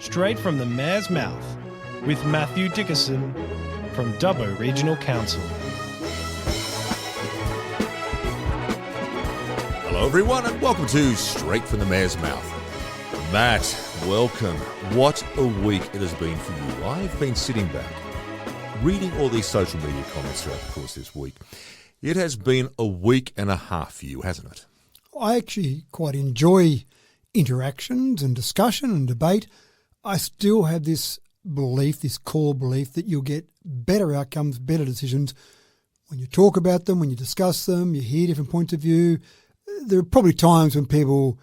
straight from the mayor's mouth, with Matthew Dickerson from Dubbo Regional Council. Hello everyone and welcome to Straight from the Mayor's Mouth. Matt, welcome. What a week it has been for you. I've been sitting back, reading all these social media comments throughout the course of this week. It has been a week and a half for you, hasn't it? I actually quite enjoy interactions and discussion and debate. I still have this belief, this core belief, that you'll get better outcomes, better decisions when you talk about them, when you discuss them, you hear different points of view. There are probably times when people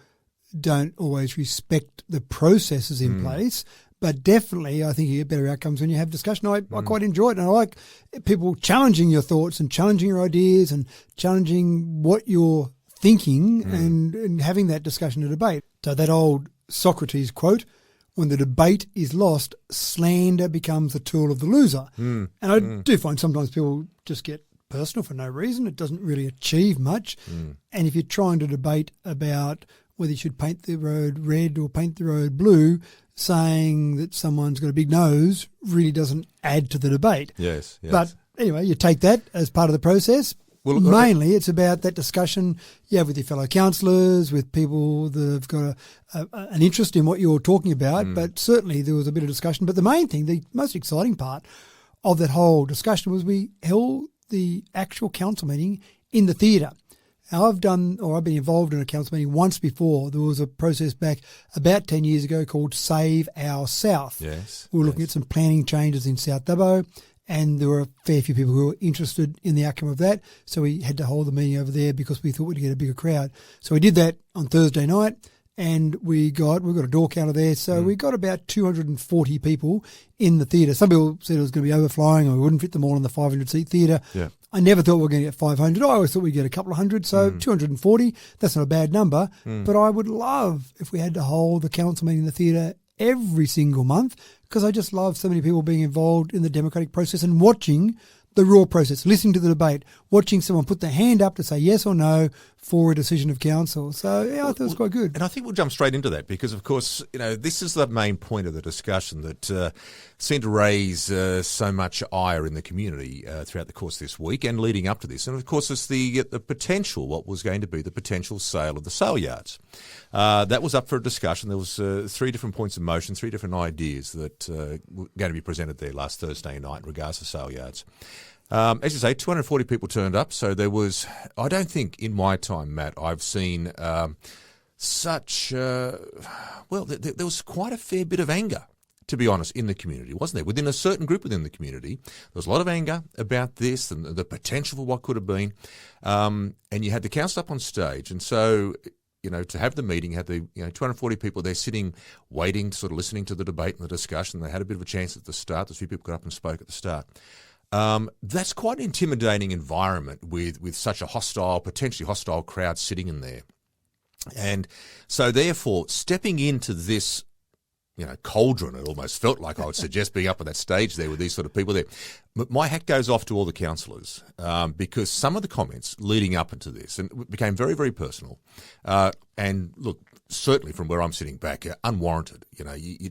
don't always respect the processes in place, but definitely I think you get better outcomes when you have discussion. I quite enjoy it, and I like people challenging your thoughts and challenging your ideas and challenging what you're thinking and having that discussion and debate. So that old Socrates quote, when the debate is lost, slander becomes the tool of the loser. And I do find sometimes people just get personal for no reason. It doesn't really achieve much. And if you're trying to debate about whether you should paint the road red or paint the road blue, saying that someone's got a big nose really doesn't add to the debate. Yes. But anyway, you take that as part of the process. Well, mainly it's about that discussion you have with your fellow councillors, with people that have got an interest in what you're talking about. But certainly there was a bit of discussion. But the main thing, the most exciting part of that whole discussion was we held the actual council meeting in the theatre. Now, I've been involved in a council meeting once before. There was a process back about 10 years ago called Save Our South. Yes. We were looking at some planning changes in South Dubbo, and there were a fair few people who were interested in the outcome of that. So we had to hold the meeting over there because we thought we'd get a bigger crowd. So we did that on Thursday night, and we got a door counter there. So we got about 240 people in the theatre. Some people said it was going to be overflowing or we wouldn't fit them all in the 500-seat theatre. Yeah. I never thought we were going to get 500. I always thought we'd get a couple of hundred. So 240, that's not a bad number. But I would love if we had to hold the council meeting in the theatre every single month, because I just love so many people being involved in the democratic process and watching the raw process, listening to the debate, watching someone put their hand up to say yes or no for a decision of council. So, yeah, I thought it was quite good. And I think we'll jump straight into that because, of course, this is the main point of the discussion that seemed to raise so much ire in the community throughout the course of this week and leading up to this. And, of course, it's the potential, what was going to be the potential sale of the sale yards. That was up for a discussion. There was 3 different points of motion, 3 different ideas that were going to be presented there last Thursday night in regards to sale yards. As you say, 240 people turned up. So there was, I don't think in my time, Matt, I've seen there was quite a fair bit of anger, to be honest, in the community, wasn't there? Within a certain group within the community, there was a lot of anger about this and the potential for what could have been. And you had the council up on stage. And so, to have the meeting, had the 240 people there sitting, waiting, sort of listening to the debate and the discussion. They had a bit of a chance at the start. A few people got up and spoke at the start. That's quite an intimidating environment with such a potentially hostile crowd sitting in there. And so therefore, stepping into this, cauldron, it almost felt like, I would suggest, being up on that stage there with these sort of people there. My hat goes off to all the councillors because some of the comments leading up into this, and it became very, very personal. And look, certainly from where I'm sitting back, unwarranted.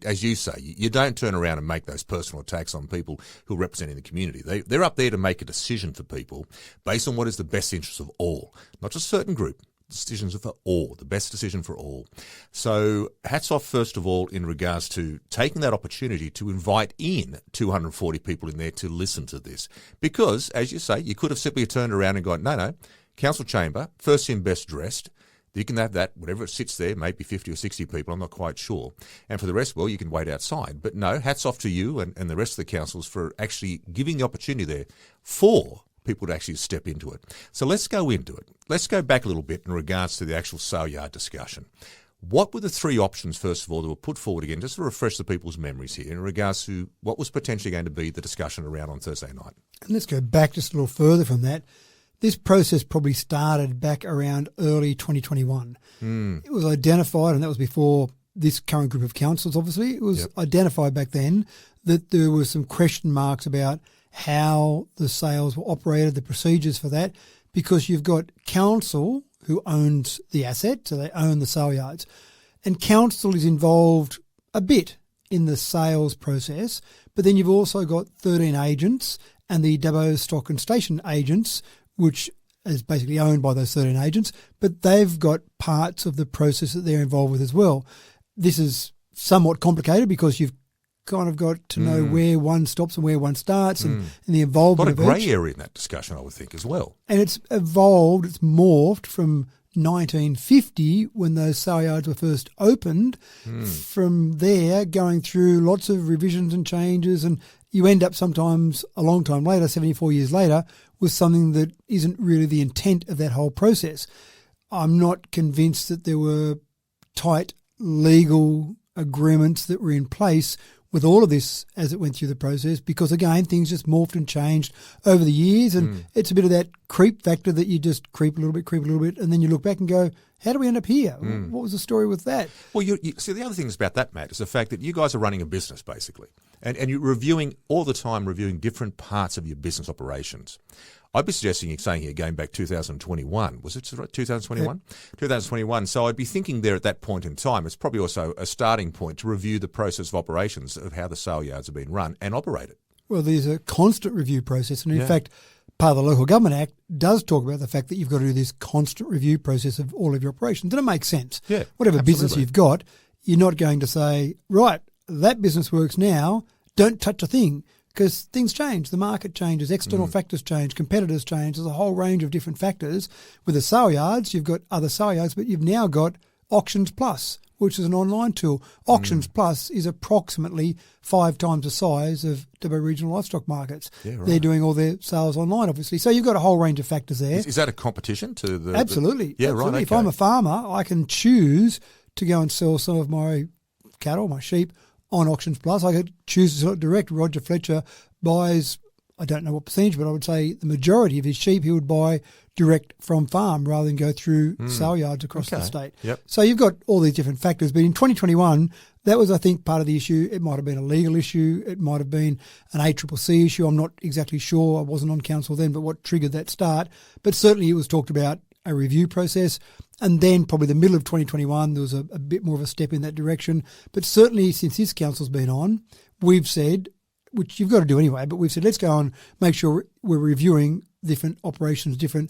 As you say, you don't turn around and make those personal attacks on people who are representing the community. They're up there to make a decision for people based on what is the best interest of all, not just a certain group. Decisions are for all, the best decision for all. So hats off, first of all, in regards to taking that opportunity to invite in 240 people in there to listen to this. Because, as you say, you could have simply turned around and gone, no, council chamber, first in, best dressed. You can have that, whatever it sits there, maybe 50 or 60 people, I'm not quite sure. And for the rest, well, you can wait outside. But no, hats off to you and the rest of the councils for actually giving the opportunity there for people to actually step into it. So let's go into it. Let's go back a little bit in regards to the actual sale yard discussion. What were the 3 options, first of all, that were put forward again, just to refresh the people's memories here in regards to what was potentially going to be the discussion around on Thursday night? And let's go back just a little further from that. This process probably started back around early 2021. It was identified, and that was before this current group of councils, obviously. It was identified back then that there were some question marks about how the sales were operated, the procedures for that, because you've got council who owns the asset, so they own the sale yards, and council is involved a bit in the sales process, but then you've also got 13 agents and the Dubbo stock and station agents, which is basically owned by those 13 agents, but they've got parts of the process that they're involved with as well. This is somewhat complicated because you've kind of got to know where one stops and where one starts and the involvement of A lot of each. grey area in that discussion, I would think, as well. And it's evolved, it's morphed from 1950 when those sale yards were first opened. From there, going through lots of revisions and changes, and you end up sometimes a long time later, 74 years later, with something that isn't really the intent of that whole process. I'm not convinced that there were tight legal agreements that were in place with all of this as it went through the process, because again, things just morphed and changed over the years, and it's a bit of that creep factor that you just creep a little bit, and then you look back and go, how do we end up here? What was the story with that? Well, you see, the other things about that, Matt, is the fact that you guys are running a business, basically, and you're reviewing all the time, reviewing different parts of your business operations. I'd be suggesting you're saying here going back 2021. Was it right? 2021? Yeah. 2021. So I'd be thinking there at that point in time, it's probably also a starting point to review the process of operations of how the sale yards have been run and operated. Well, there's a constant review process. And in fact, part of the Local Government Act does talk about the fact that you've got to do this constant review process of all of your operations. And it makes sense. Yeah, whatever absolutely. business you've got, you're not going to say, right, that business works now, don't touch a thing. Because things change, the market changes, external factors change, competitors change. There's a whole range of different factors. With the sale yards, you've got other sale yards, but you've now got Auctions Plus, which is an online tool. Auctions Plus is approximately 5 times the size of Dubbo regional livestock markets. Yeah, right. They're doing all their sales online, obviously. So you've got a whole range of factors there. Is that a competition to the... Absolutely. Yeah, absolutely. right, okay. If I'm a farmer, I can choose to go and sell some of my cattle, my sheep, on Auctions Plus. I could choose to sell it direct. Roger Fletcher buys, I don't know what percentage, but I would say the majority of his sheep he would buy direct from farm rather than go through sale yards across the state. Yep. So you've got all these different factors. But in 2021, that was, I think, part of the issue. It might have been a legal issue. It might have been an ACCC issue. I'm not exactly sure. I wasn't on council then, but what triggered that start. But certainly it was talked about a review process. And then probably the middle of 2021, there was a bit more of a step in that direction. But certainly since this council's been on, we've said, which you've got to do anyway, but we've said let's go and make sure we're reviewing different operations, different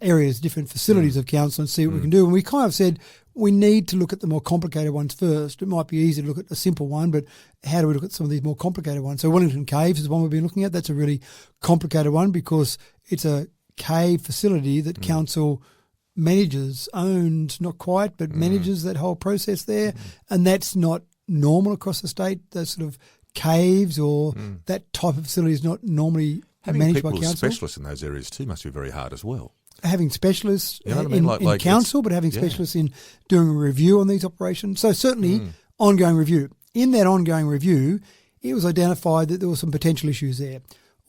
areas, different facilities of council and see what we can do. And we kind of said we need to look at the more complicated ones first. It might be easy to look at a simple one, but how do we look at some of these more complicated ones? So Wellington Caves is one we've been looking at. That's a really complicated one because it's a cave facility that council manages, owns, not quite, but manages that whole process there. And that's not normal across the state. Those sort of caves or that type of facility is not normally managed by council. Having people specialists in those areas too must be very hard as well. Having specialists You know what I mean? in council, but having specialists in doing a review on these operations. So certainly ongoing review. In that ongoing review, it was identified that there were some potential issues there.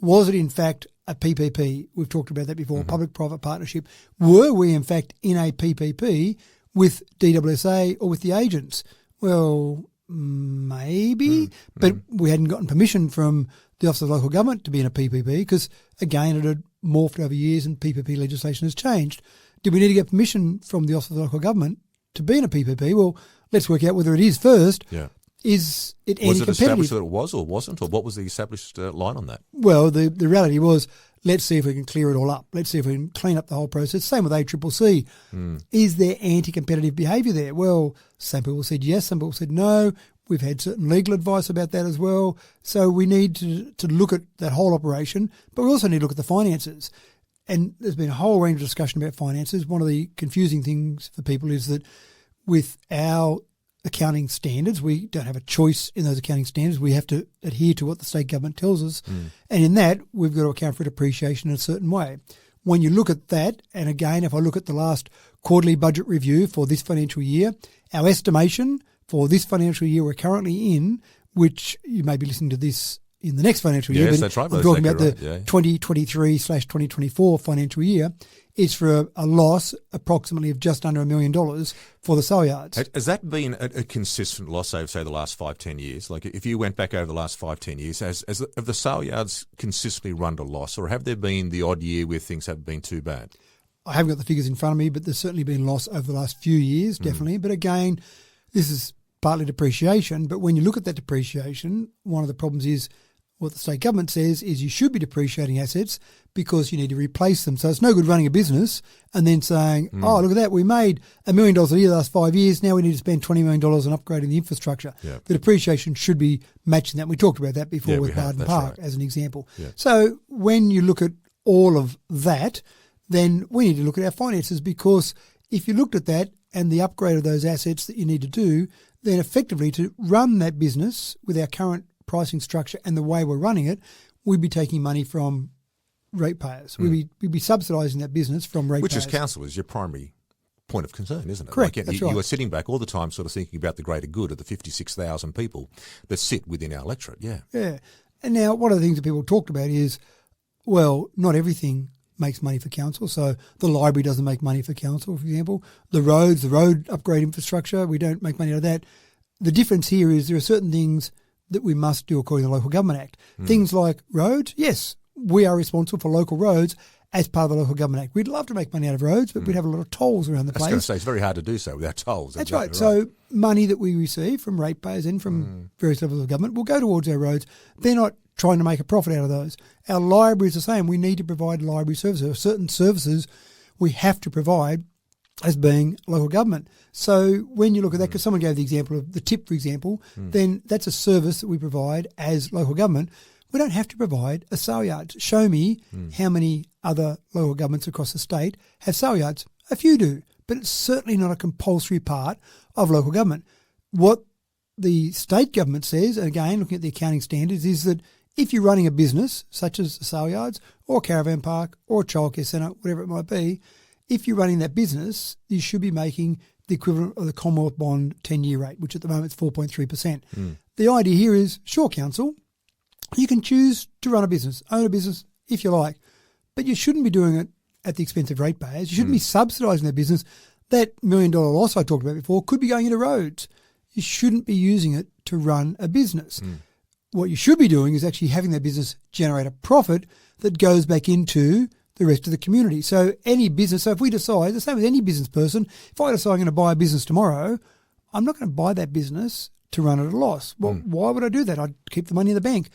Was it in fact a PPP? We've talked about that before, public-private partnership. Were we in fact in a PPP with DWSA or with the agents? Well, maybe, but we hadn't gotten permission from the Office of Local Government to be in a PPP because, again, it had morphed over years and PPP legislation has changed. Did we need to get permission from the Office of Local Government to be in a PPP? Well, let's work out whether it is first. Yeah. Is it Was anti-competitive? it established that it was or wasn't, or what was the established line on that? Well, the reality was, let's see if we can clear it all up. Let's see if we can clean up the whole process. Same with ACCC. Is there anti-competitive behaviour there? Well, some people said yes, some people said no. We've had certain legal advice about that as well. So we need to look at that whole operation, but we also need to look at the finances. And there's been a whole range of discussion about finances. One of the confusing things for people is that with our accounting standards, we don't have a choice in those accounting standards. We have to adhere to what the state government tells us. And in that, we've got to account for depreciation in a certain way. When you look at that, and again, if I look at the last quarterly budget review for this financial year, our estimation for this financial year we're currently in, which you may be listening to this in the next financial year, Yes, but that's right. I'm talking about the 2023/2024 financial year, is for a loss approximately of just under $1 million for the sale yards. Has that been a consistent loss over, say, the last 5-10 years? Like if you went back over the last 5-10 years, have the sale yards consistently run a loss, or have there been the odd year where things haven't been too bad? I haven't got the figures in front of me, but there's certainly been loss over the last few years, definitely. But again, this is partly depreciation. But when you look at that depreciation, one of the problems is what the state government says is you should be depreciating assets because you need to replace them. So it's no good running a business and then saying, oh, look at that, we made $1 million a year the last 5 years, now we need to spend $20 million on upgrading the infrastructure. Yeah. The depreciation should be matching that. We talked about that before with Barden Park as an example. Yeah. So when you look at all of that, then we need to look at our finances, because if you looked at that and the upgrade of those assets that you need to do, then effectively to run that business with our current pricing structure and the way we're running it, we'd be taking money from ratepayers. We'd be subsidising that business from ratepayers. Which as council is your primary point of concern, isn't it? Correct, like, that's you right. are sitting back all the time sort of thinking about the greater good of the 56,000 people that sit within our electorate, yeah. Yeah. And now one of the things that people talked about is, well, not everything makes money for council. So the library doesn't make money for council, for example. The road upgrade infrastructure, we don't make money out of that. The difference here is there are certain things that we must do according to the Local Government Act. Things like roads, yes, we are responsible for local roads as part of the Local Government Act. We'd love to make money out of roads, but we'd have a lot of tolls around the place. I was going to say, it's very hard to do so without tolls. That's right. So money that we receive from ratepayers and from various levels of government will go towards our roads. They're not trying to make a profit out of those. Our library is the same. We need to provide library services. There are certain services we have to provide as being local government. So when you look at that, because someone gave the example of the tip, for example, then that's a service that we provide as local government. We don't have to provide a sale yard. Show me how many other local governments across the state have sale yards. A few do, but it's certainly not a compulsory part of local government. What the state government says, and again, looking at the accounting standards, is that if you're running a business, such as sale yards or a caravan park or a childcare centre, whatever it might be, if you're running that business, you should be making the equivalent of the Commonwealth Bond 10-year rate, which at the moment is 4.3%. The idea here is, sure, council, you can choose to run a business, own a business if you like, but you shouldn't be doing it at the expense of ratepayers. You shouldn't be subsidising that business. That $1 million loss I talked about before could be going into roads. You shouldn't be using it to run a business. What you should be doing is actually having that business generate a profit that goes back into the rest of the community. So any business, so if we decide, the same as any business person, if I decide I'm going to buy a business tomorrow, I'm not going to buy that business to run at a loss. Well, why would I do that? I'd keep the money in the bank.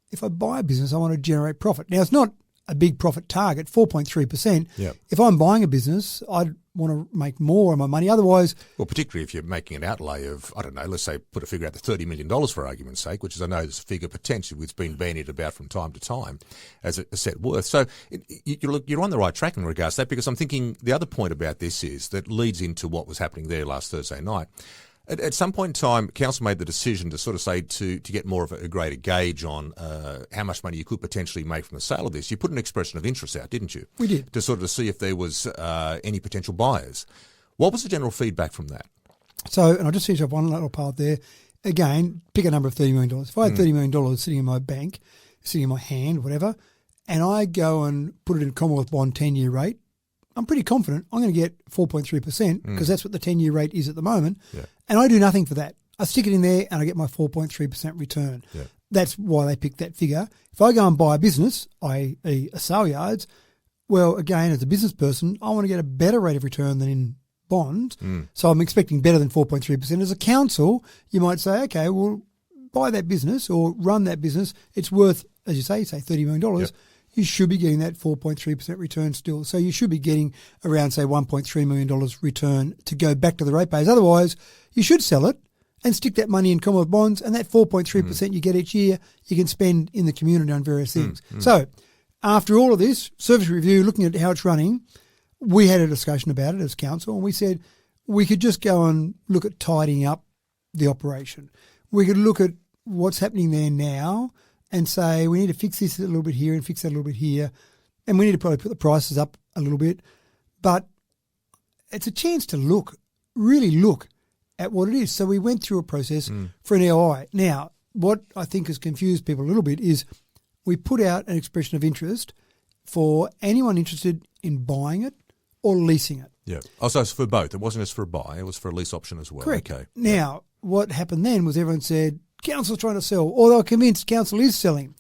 If I buy a business, I want to generate profit. Now, it's not a big profit target, 4.3%. Yep. If I'm buying a business, I'd want to make more of my money. Otherwise... Well, particularly if you're making an outlay of, I don't know, let's say put a figure out to $30 million for argument's sake, which is, I know, is a figure potentially which has been bandied about from time to time as a set worth. So you're on the right track in regards to that, because I'm thinking the other point about this is that leads into what was happening there last Thursday night. At some point in time, council made the decision to sort of say to get more of a greater gauge on how much money you could potentially make from the sale of this. You put an expression of interest out, didn't you? We did. To sort of see if there was any potential buyers. What was the general feedback from that? So, and I'll just finish up one little part there. Again, pick a number of $30 million. If I had $30 million sitting in my bank, sitting in my hand, whatever, and I go and put it in Commonwealth Bond 10-year rate, I'm pretty confident I'm going to get 4.3% because that's what the 10-year rate is at the moment. Yeah. And I do nothing for that. I stick it in there and I get my 4.3% return. Yeah. That's why they picked that figure. If I go and buy a business, i.e. a sale yards, well, again, as a business person, I want to get a better rate of return than in bonds. So I'm expecting better than 4.3%. As a council, you might say, okay, well, buy that business or run that business. It's worth, as you say $30 million. Yep. You should be getting that 4.3% return still. So you should be getting around, say, $1.3 million return to go back to the ratepayers. Otherwise, you should sell it and stick that money in Commonwealth bonds, and that 4.3% you get each year, you can spend in the community on various things. So after all of this, service review, looking at how it's running, we had a discussion about it as council, and we said we could just go and look at tidying up the operation. We could look at what's happening there now and say we need to fix this a little bit here and fix that a little bit here, and we need to probably put the prices up a little bit. But it's a chance to really look at what it is. So we went through a process for an LOI. Now, what I think has confused people a little bit is we put out an expression of interest for anyone interested in buying it or leasing it. Yeah. Oh, so it's for both. It wasn't just for a buy. It was for a lease option as well. Correct. Okay. Now, what happened then was everyone said, council's trying to sell, or they were convinced council is selling.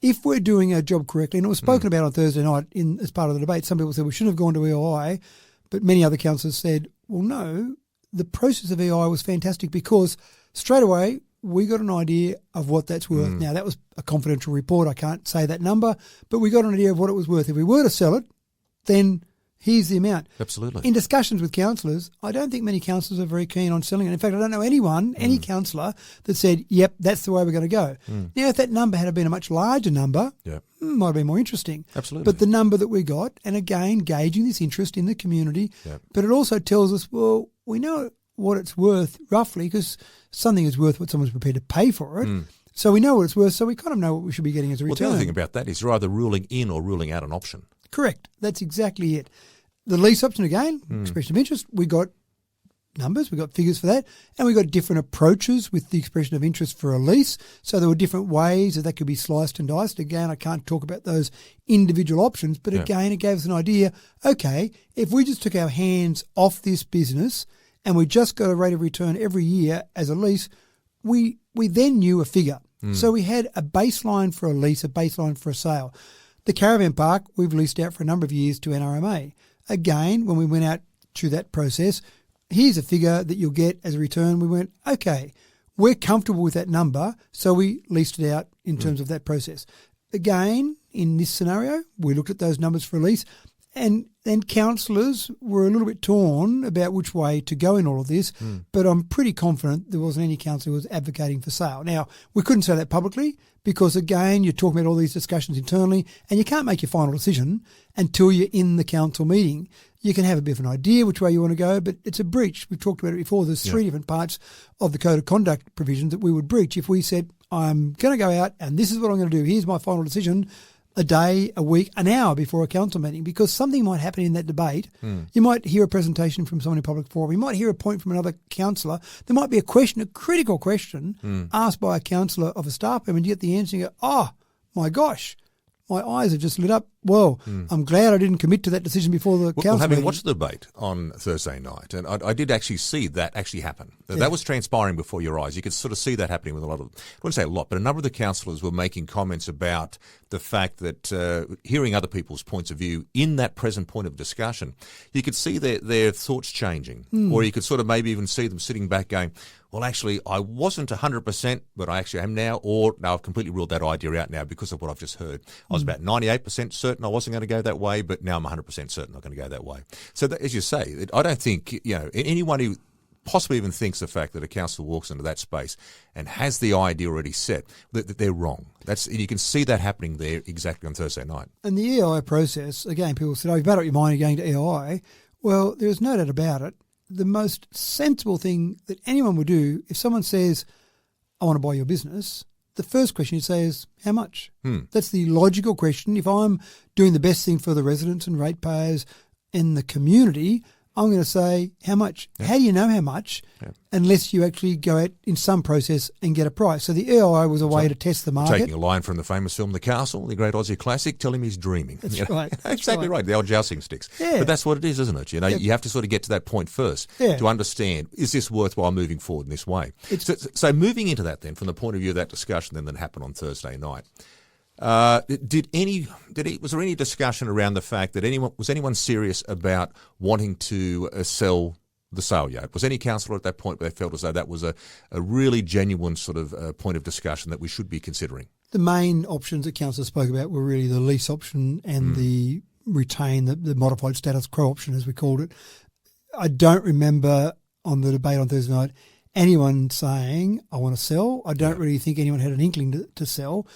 If we're doing our job correctly, and it was spoken about on Thursday night as part of the debate, some people said we shouldn't have gone to EI, but many other councillors said, well, no, the process of EI was fantastic because straight away we got an idea of what that's worth. Now, that was a confidential report. I can't say that number, but we got an idea of what it was worth. If we were to sell it, then here's the amount. Absolutely. In discussions with councillors, I don't think many councillors are very keen on selling it. In fact, I don't know anyone, any councillor, that said, yep, that's the way we're going to go. Now, if that number had been a much larger number, might have been more interesting. Absolutely. But the number that we got, and again, gauging this interest in the community, but it also tells us, well, we know what it's worth roughly, because something is worth what someone's prepared to pay for it. So we know what it's worth, so we kind of know what we should be getting as a return. Well, the other thing about that is you're either ruling in or ruling out an option. Correct. That's exactly it. The lease option, again, expression of interest, we got numbers, we got figures for that, and we got different approaches with the expression of interest for a lease. So there were different ways that could be sliced and diced. Again, I can't talk about those individual options, but again, it gave us an idea, okay, if we just took our hands off this business and we just got a rate of return every year as a lease, we then knew a figure. So we had a baseline for a lease, a baseline for a sale. The caravan park, we've leased out for a number of years to NRMA. Again, when we went out through that process, here's a figure that you'll get as a return. We went, okay, we're comfortable with that number, so we leased it out in terms of that process. Again, in this scenario, we looked at those numbers for a lease, and then councillors were a little bit torn about which way to go in all of this, but I'm pretty confident there wasn't any councillor who was advocating for sale. Now, we couldn't say that publicly because, again, you're talking about all these discussions internally and you can't make your final decision until you're in the council meeting. You can have a bit of an idea which way you want to go, but it's a breach. We've talked about it before. There's three different parts of the Code of Conduct provisions that we would breach if we said, I'm going to go out and this is what I'm going to do. Here's my final decision. A day, a week, an hour before a council meeting, because something might happen in that debate. You might hear a presentation from someone in public forum. You might hear a point from another councillor. There might be a question, a critical question asked by a councillor of a staff member, and you get the answer and you go, oh, my gosh, my eyes have just lit up. Well, I'm glad I didn't commit to that decision before the council having meeting. watched the debate on Thursday night, and I did actually see that actually happen. That was transpiring before your eyes. You could sort of see that happening with a lot of, I wouldn't say a lot, but a number of the councillors were making comments about the fact that hearing other people's points of view in that present point of discussion, you could see their thoughts changing, or you could sort of maybe even see them sitting back going, well, actually, I wasn't 100%, but I actually am now, or no, I've completely ruled that idea out now because of what I've just heard. I was about 98% certain I wasn't going to go that way, but now I'm 100% certain I'm going to go that way. So that, as you say, I don't think, anyone who possibly even thinks the fact that a council walks into that space and has the idea already set, that they're wrong. And you can see that happening there exactly on Thursday night. And the EI process, again, people said, you've made up your mind, you're going to EI. Well, there's no doubt about it. The most sensible thing that anyone would do, if someone says, I want to buy your business, the first question you'd say is, how much? That's the logical question. If I'm doing the best thing for the residents and ratepayers in the community, I'm going to say, how much? How do you know how much? Unless you actually go out in some process and get a price. So the EIO was a way to test the market. Taking a line from the famous film The Castle, the great Aussie classic, tell him he's dreaming. That's right. That's exactly right. The old jousting sticks. Yeah. But that's what it is, isn't it? You have to sort of get to that point first to understand, is this worthwhile moving forward in this way? So moving into that then, from the point of view of that discussion then that happened on Thursday night, was there any discussion around the fact that anyone serious about wanting to sell the sale yard? Was any councillor at that point where they felt as though that was a really genuine sort of point of discussion that we should be considering? The main options that councillors spoke about were really the lease option and the retain, the modified status quo option, as we called it. I don't remember on the debate on Thursday night anyone saying, I want to sell. I don't really think anyone had an inkling to sell.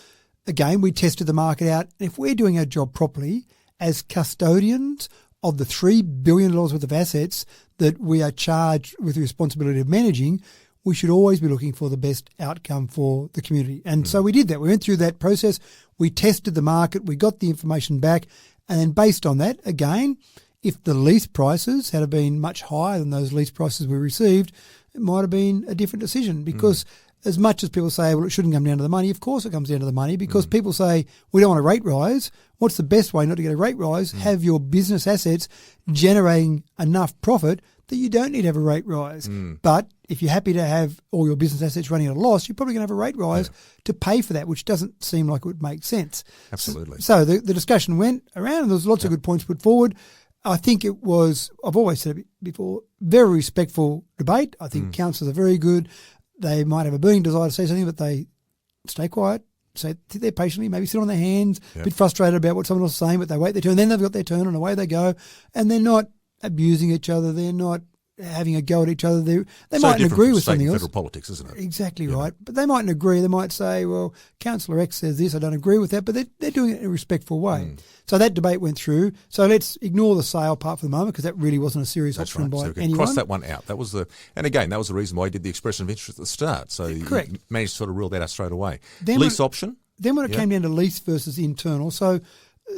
Again, we tested the market out. If we're doing our job properly as custodians of the $3 billion worth of assets that we are charged with the responsibility of managing, we should always be looking for the best outcome for the community. And so we did that. We went through that process. We tested the market. We got the information back. And then based on that, again, if the lease prices had been much higher than those lease prices we received, it might have been a different decision because as much as people say, well, it shouldn't come down to the money, of course it comes down to the money because people say, we don't want a rate rise. What's the best way not to get a rate rise? Have your business assets generating enough profit that you don't need to have a rate rise. But if you're happy to have all your business assets running at a loss, you're probably going to have a rate rise to pay for that, which doesn't seem like it would make sense. Absolutely. So the discussion went around and there was lots of good points put forward. I think it was, I've always said it before, very respectful debate. I think councillors are very good. They might have a burning desire to say something, but they stay quiet, sit there patiently, maybe sit on their hands, a bit frustrated about what someone else is saying, but they wait their turn. Then they've got their turn and away they go. And they're not abusing each other. They're not having a go at each other. They mightn't agree with something else. Federal politics, isn't it? Exactly right. But they mightn't agree. They might say, well, Councillor X says this, I don't agree with that, but they're doing it in a respectful way. So that debate went through. So let's ignore the sale part for the moment because that really wasn't a serious option by anyone. Cross that one out. That was and again, that was the reason why I did the expression of interest at the start. So correct. You managed to sort of rule that out straight away. Then lease option? Then when it came down to lease versus internal, so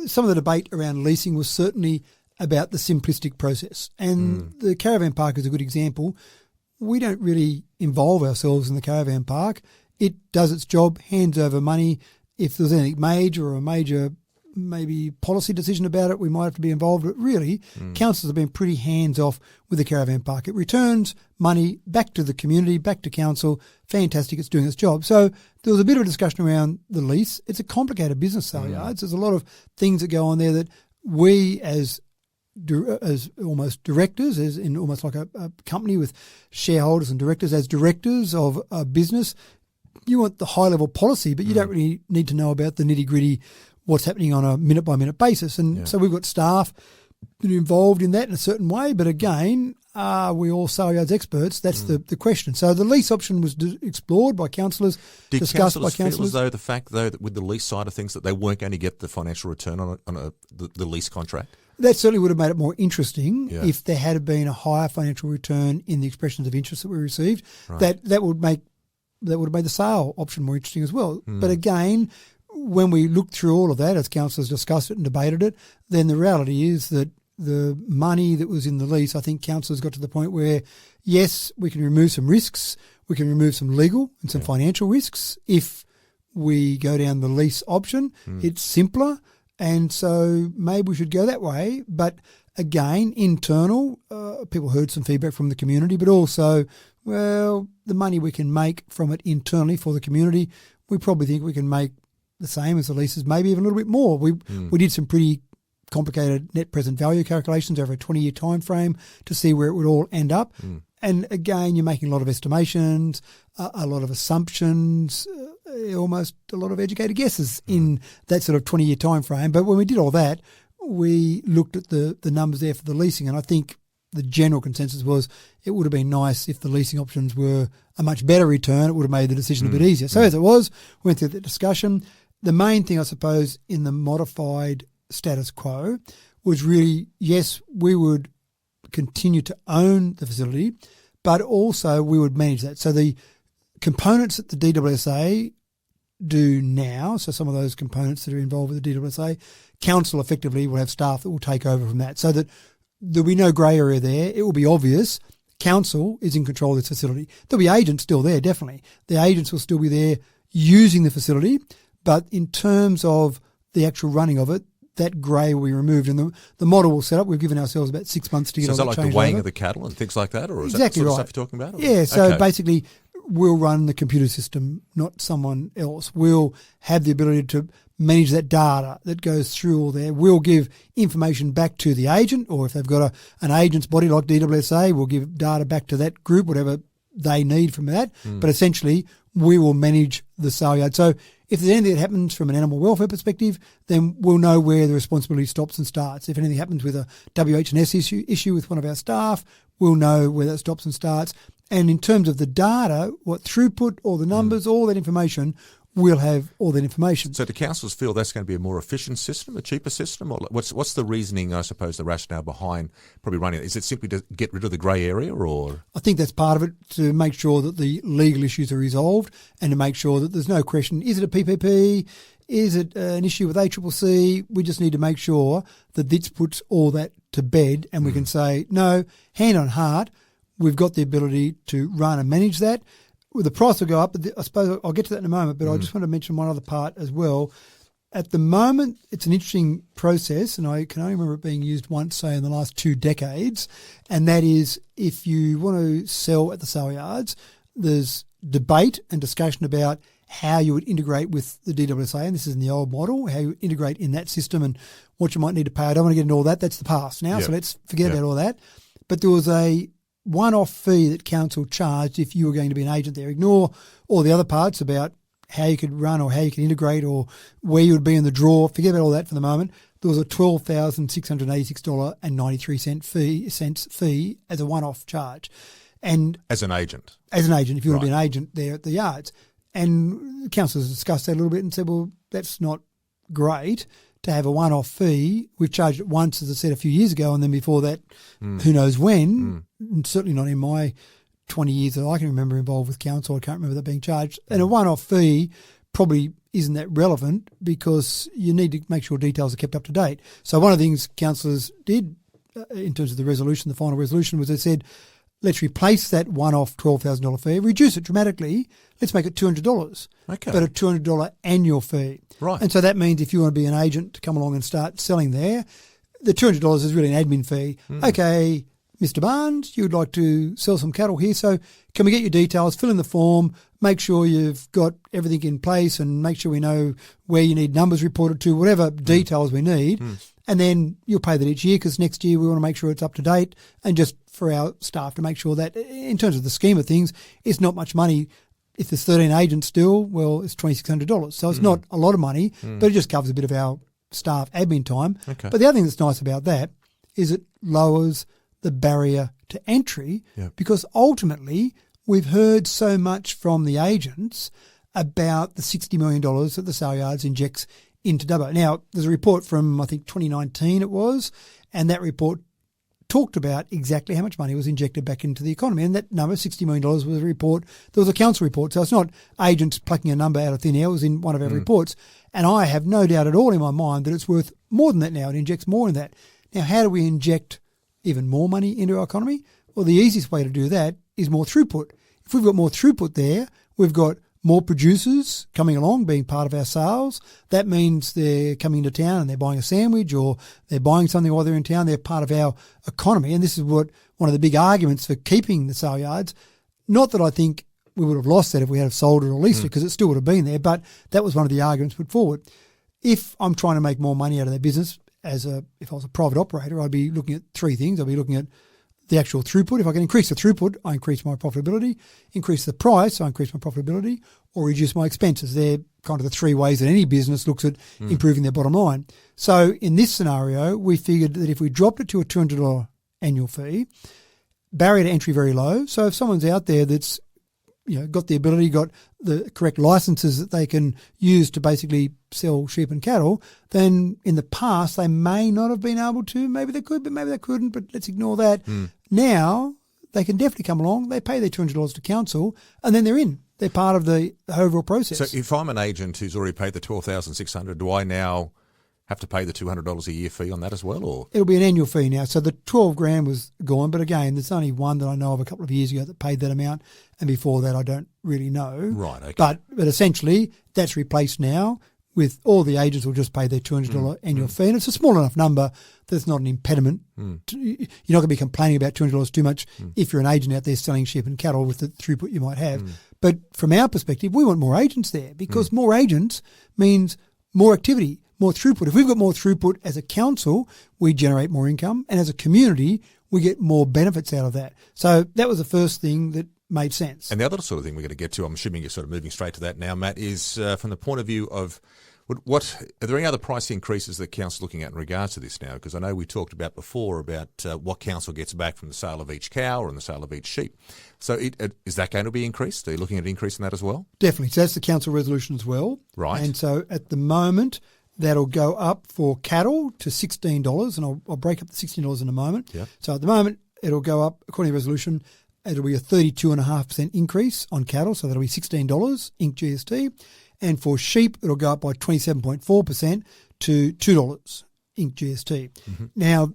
some of the debate around leasing was certainly about the simplistic process. And the caravan park is a good example. We don't really involve ourselves in the caravan park. It does its job, hands over money. If there's anything major or a major maybe policy decision about it, we might have to be involved. But really, councils have been pretty hands-off with the caravan park. It returns money back to the community, back to council. Fantastic, it's doing its job. So there was a bit of a discussion around the lease. It's a complicated business, sale yards. There's a lot of things that go on there that we as almost directors, as in almost like a company with shareholders and directors, as directors of a business, you want the high-level policy, but you don't really need to know about the nitty-gritty, what's happening on a minute-by-minute basis. And so we've got staff that are involved in that in a certain way, but again, are we all sale yards experts? That's the question. So the lease option was explored by councillors, discussed by councillors. Feel as though the fact, though, that with the lease side of things, that they weren't going to get the financial return on the lease contract? That certainly would have made it more interesting if there had been a higher financial return in the expressions of interest that we received. Right. That would have made the sale option more interesting as well. But again, when we looked through all of that, as councillors discussed it and debated it, then the reality is that the money that was in the lease, I think councillors got to the point where, yes, we can remove some risks, we can remove some legal and some financial risks if we go down the lease option. It's simpler. And so maybe we should go that way. But again, internal, people heard some feedback from the community, but also, well, the money we can make from it internally for the community, we probably think we can make the same as the leases, maybe even a little bit more. We did some pretty complicated net present value calculations over a 20-year time frame to see where it would all end up. And again, you're making a lot of estimations, a lot of assumptions, almost a lot of educated guesses in that sort of 20-year time frame. But when we did all that, we looked at the numbers there for the leasing, and I think the general consensus was it would have been nice if the leasing options were a much better return. It would have made the decision a bit easier. So as it was, we went through the discussion. The main thing, I suppose, in the modified status quo was really, yes, we would continue to own the facility, but also we would manage that. So the components that the DWSA do now, so some of those components that are involved with the DWSA, council effectively will have staff that will take over from that so that there'll be no grey area there. It will be obvious council is in control of this facility. There'll be agents still there, definitely. The agents will still be there using the facility, but in terms of the actual running of it, that grey will be removed, and the model will set up. We've given ourselves about 6 months to get all that changed. So is that like the weighing of the cattle and things like that, or is exactly that the sort right. of stuff you're talking about? Or? Yeah, so basically we'll run the computer system, not someone else. We'll have the ability to manage that data that goes through all there. We'll give information back to the agent, or if they've got an agent's body like DWSA, we'll give data back to that group, whatever they need from that. But essentially, we will manage the sale yard. So if there's anything that happens from an animal welfare perspective, then we'll know where the responsibility stops and starts. If anything happens with a WH&S issue with one of our staff, we'll know where that stops and starts. And in terms of the data, what throughput, all the numbers, all that information, we'll have all that information. So do councils feel that's going to be a more efficient system, a cheaper system? Or what's the reasoning, I suppose, the rationale behind probably running it? Is it simply to get rid of the grey area, or? I think that's part of it, to make sure that the legal issues are resolved and to make sure that there's no question, is it a PPP? Is it an issue with ACCC? We just need to make sure that this puts all that to bed and we can say, no, hand on heart, we've got the ability to run and manage that. The price will go up, but I suppose I'll get to that in a moment, but I just want to mention one other part as well. At the moment, it's an interesting process, and I can only remember it being used once, say, in the last 2 decades, and that is if you want to sell at the sale yards, there's debate and discussion about how you would integrate with the DWSA, and this is in the old model, how you integrate in that system and what you might need to pay. I don't want to get into all that. That's the past now, so let's forget about all that. But there was a one-off fee that council charged if you were going to be an agent there. Ignore all the other parts about how you could run or how you could integrate or where you would be in the draw. Forget about all that for the moment. There was a $12,686.93 fee as a one-off charge. And as an agent, if you want to be an agent there at the yards. And councillors discussed that a little bit and said, well, that's not great to have a one-off fee. We've charged it once, as I said, a few years ago, and then before that, who knows when. And certainly not in my 20 years that I can remember involved with council. I can't remember that being charged. And a one-off fee probably isn't that relevant because you need to make sure details are kept up to date. So one of the things councillors did in terms of the resolution, the final resolution, was they said, let's replace that one-off $12,000 fee, reduce it dramatically. Let's make it $200, okay, but a $200 annual fee. Right. And so that means if you want to be an agent to come along and start selling there, the $200 is really an admin fee. Okay, Mr. Barnes, you'd like to sell some cattle here, so can we get your details, fill in the form, make sure you've got everything in place and make sure we know where you need numbers reported to, whatever details we need. And then you'll pay that each year because next year we want to make sure it's up to date and just for our staff to make sure that in terms of the scheme of things, it's not much money. If there's 13 agents still, well, it's $2,600. So it's not a lot of money, but it just covers a bit of our staff admin time. Okay. But the other thing that's nice about that is it lowers the barrier to entry because ultimately we've heard so much from the agents about the $60 million that the sale yards injects into Dubbo. Now, there's a report from, I think, 2019 it was, and that report talked about exactly how much money was injected back into the economy. And that number, $60 million, was a report. There was a council report. So it's not agents plucking a number out of thin air. It was in one of our reports. And I have no doubt at all in my mind that it's worth more than that now. It injects more than that. Now, how do we inject even more money into our economy? Well, the easiest way to do that is more throughput. If we've got more throughput there, we've got more producers coming along, being part of our sales. That means they're coming into town and they're buying a sandwich or they're buying something while they're in town. They're part of our economy. And this is what one of the big arguments for keeping the sale yards. Not that I think we would have lost that if we had sold it or leased it, because it still would have been there, but that was one of the arguments put forward. If I'm trying to make more money out of their business, if I was a private operator, I'd be looking at three things. I'd be looking at the actual throughput. If I can increase the throughput, I increase my profitability. Increase the price, I increase my profitability. Or reduce my expenses. They're kind of the three ways that any business looks at improving their bottom line. So in this scenario, we figured that if we dropped it to a $200 annual fee, barrier to entry very low. So if someone's out there that's got the ability, got the correct licenses that they can use to basically sell sheep and cattle, then in the past they may not have been able to. Maybe they could, but maybe they couldn't, but let's ignore that. Now they can definitely come along, they pay their $200 to council, and then they're in. They're part of the overall process. So if I'm an agent who's already paid the $12,600, do I now have to pay the $200 a year fee on that as well? Or it'll be an annual fee now. So the $12,000 was gone, but again, there's only one that I know of a couple of years ago that paid that amount, and before that I don't really know. Right, okay. But essentially that's replaced now with all the agents will just pay their $200 annual fee, and it's a small enough number that it's not an impediment. You're not going to be complaining about $200 too much if you're an agent out there selling sheep and cattle with the throughput you might have. But from our perspective, we want more agents there because more agents means more activity, more throughput. If we've got more throughput as a council, we generate more income, and as a community, we get more benefits out of that. So that was the first thing that made sense. And the other sort of thing we're going to get to, I'm assuming you're sort of moving straight to that now, Matt, is from the point of view of what are there any other price increases that council's looking at in regards to this now? Because I know we talked about before about what council gets back from the sale of each cow or in the sale of each sheep. So is that going to be increased? Are you looking at increasing that as well? Definitely. So that's the council resolution as well. Right. And so at the moment, that'll go up for cattle to $16, and I'll break up the $16 in a moment. Yeah. So at the moment, it'll go up, according to the resolution, it'll be a 32.5% increase on cattle, so that'll be $16, Inc. GST. And for sheep, it'll go up by 27.4% to $2, Inc. GST. Now,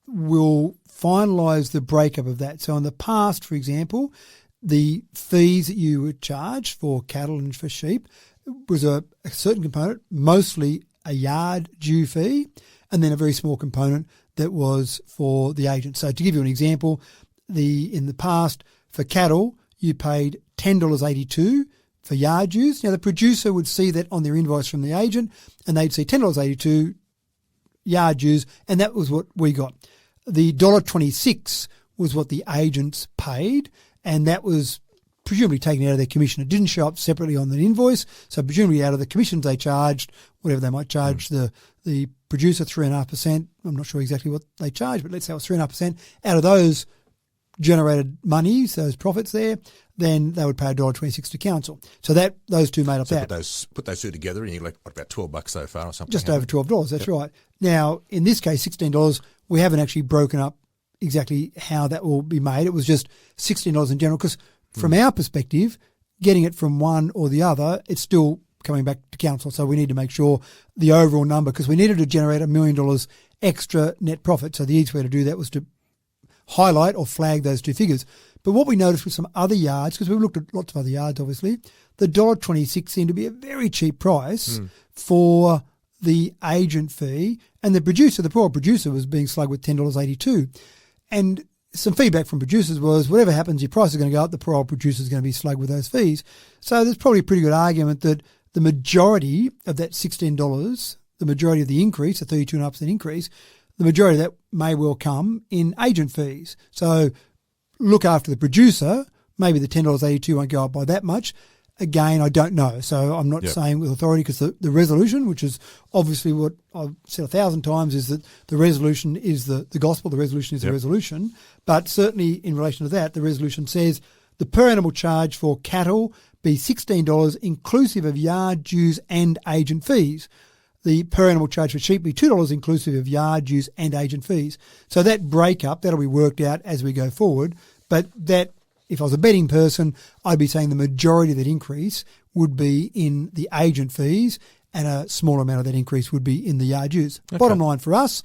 we'll finalise the breakup of that. So in the past, for example, the fees that you would charge for cattle and for sheep was a certain component, mostly a yard due fee, and then a very small component that was for the agent. So to give you an example, in the past, for cattle, you paid $10.82 for yard dues. Now, the producer would see that on their invoice from the agent, and they'd see $10.82 yard dues, and that was what we got. The $1.26 was what the agents paid, and that was presumably taken out of their commission. It didn't show up separately on the invoice, so presumably out of the commissions they charged, whatever they might charge the producer, 3.5%. I'm not sure exactly what they charged, but let's say it was 3.5%. Out of those generated monies, those profits there, then they would pay $1.26 to council. So those two made up that. Put those two together, and you're like, what, about $12 so far or something? Just over $12. That's right. Now, in this case, $16. We haven't actually broken up exactly how that will be made. It was just $16 in general, because from our perspective, getting it from one or the other, it's still coming back to council. So we need to make sure the overall number, because we needed to generate $1 million extra net profit. So the easiest way to do that was to highlight or flag those two figures. But what we noticed with some other yards, because we've looked at lots of other yards, obviously, the $1.26 seemed to be a very cheap price for the agent fee, and the poor producer was being slugged with $10.82. And some feedback from producers was, whatever happens, your price is going to go up, the poor old producer is going to be slugged with those fees. So there's probably a pretty good argument that the majority of that $16, the majority of the increase, the 32.5% increase, the majority of that may well come in agent fees. So look after the producer. Maybe the $10.82 won't go up by that much. Again, I don't know. So I'm not saying with authority, because the resolution, which is obviously what I've said 1,000 times, is that the resolution is the gospel, the resolution is the resolution. But certainly in relation to that, the resolution says the per animal charge for cattle be $16 inclusive of yard dues and agent fees. The per animal charge for sheep be $2 inclusive of yard dues and agent fees. So that breakup, that'll be worked out as we go forward. But that, if I was a betting person, I'd be saying the majority of that increase would be in the agent fees, and a smaller amount of that increase would be in the yard dues. Okay. Bottom line for us,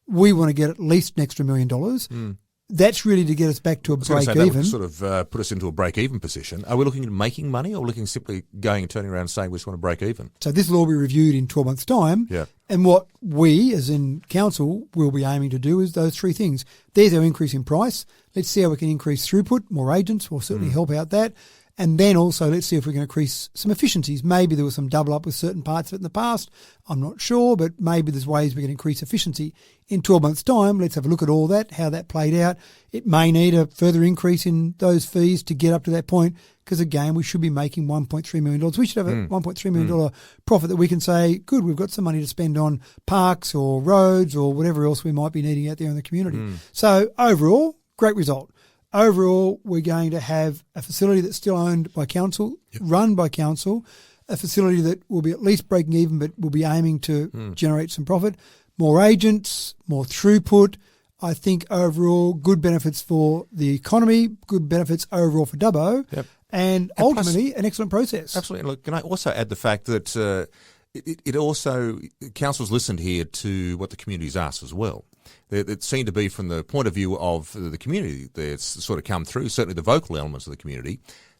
we want to get at least an extra $1 million. That's really to get us back to a break even. That would sort of put us into a break even position. Are we looking at making money, or looking simply going and turning around and saying we just want to break even? So this will all be reviewed in 12 months' time. Yeah. And what we, as in council, will be aiming to do is those three things. There's our increase in price. Let's see how we can increase throughput. More agents will certainly help out that. And then also let's see if we can increase some efficiencies. Maybe there was some double up with certain parts of it in the past. I'm not sure, but maybe there's ways we can increase efficiency. In 12 months' time, let's have a look at all that, how that played out. It may need a further increase in those fees to get up to that point, because, again, we should be making $1.3 million. We should have a $1.3 million profit that we can say, good, we've got some money to spend on parks or roads or whatever else we might be needing out there in the community. So overall, great result. Overall, we're going to have a facility that's still owned by council, run by council, a facility that will be at least breaking even, but will be aiming to generate some profit, more agents, more throughput. I think overall good benefits for the economy, good benefits overall for Dubbo, and ultimately an excellent process. Absolutely. Look, can I also add the fact that it also, council's listened here to what the community's asked as well. It seemed to be, from the point of view of the community, that's sort of come through, certainly the vocal elements of the community,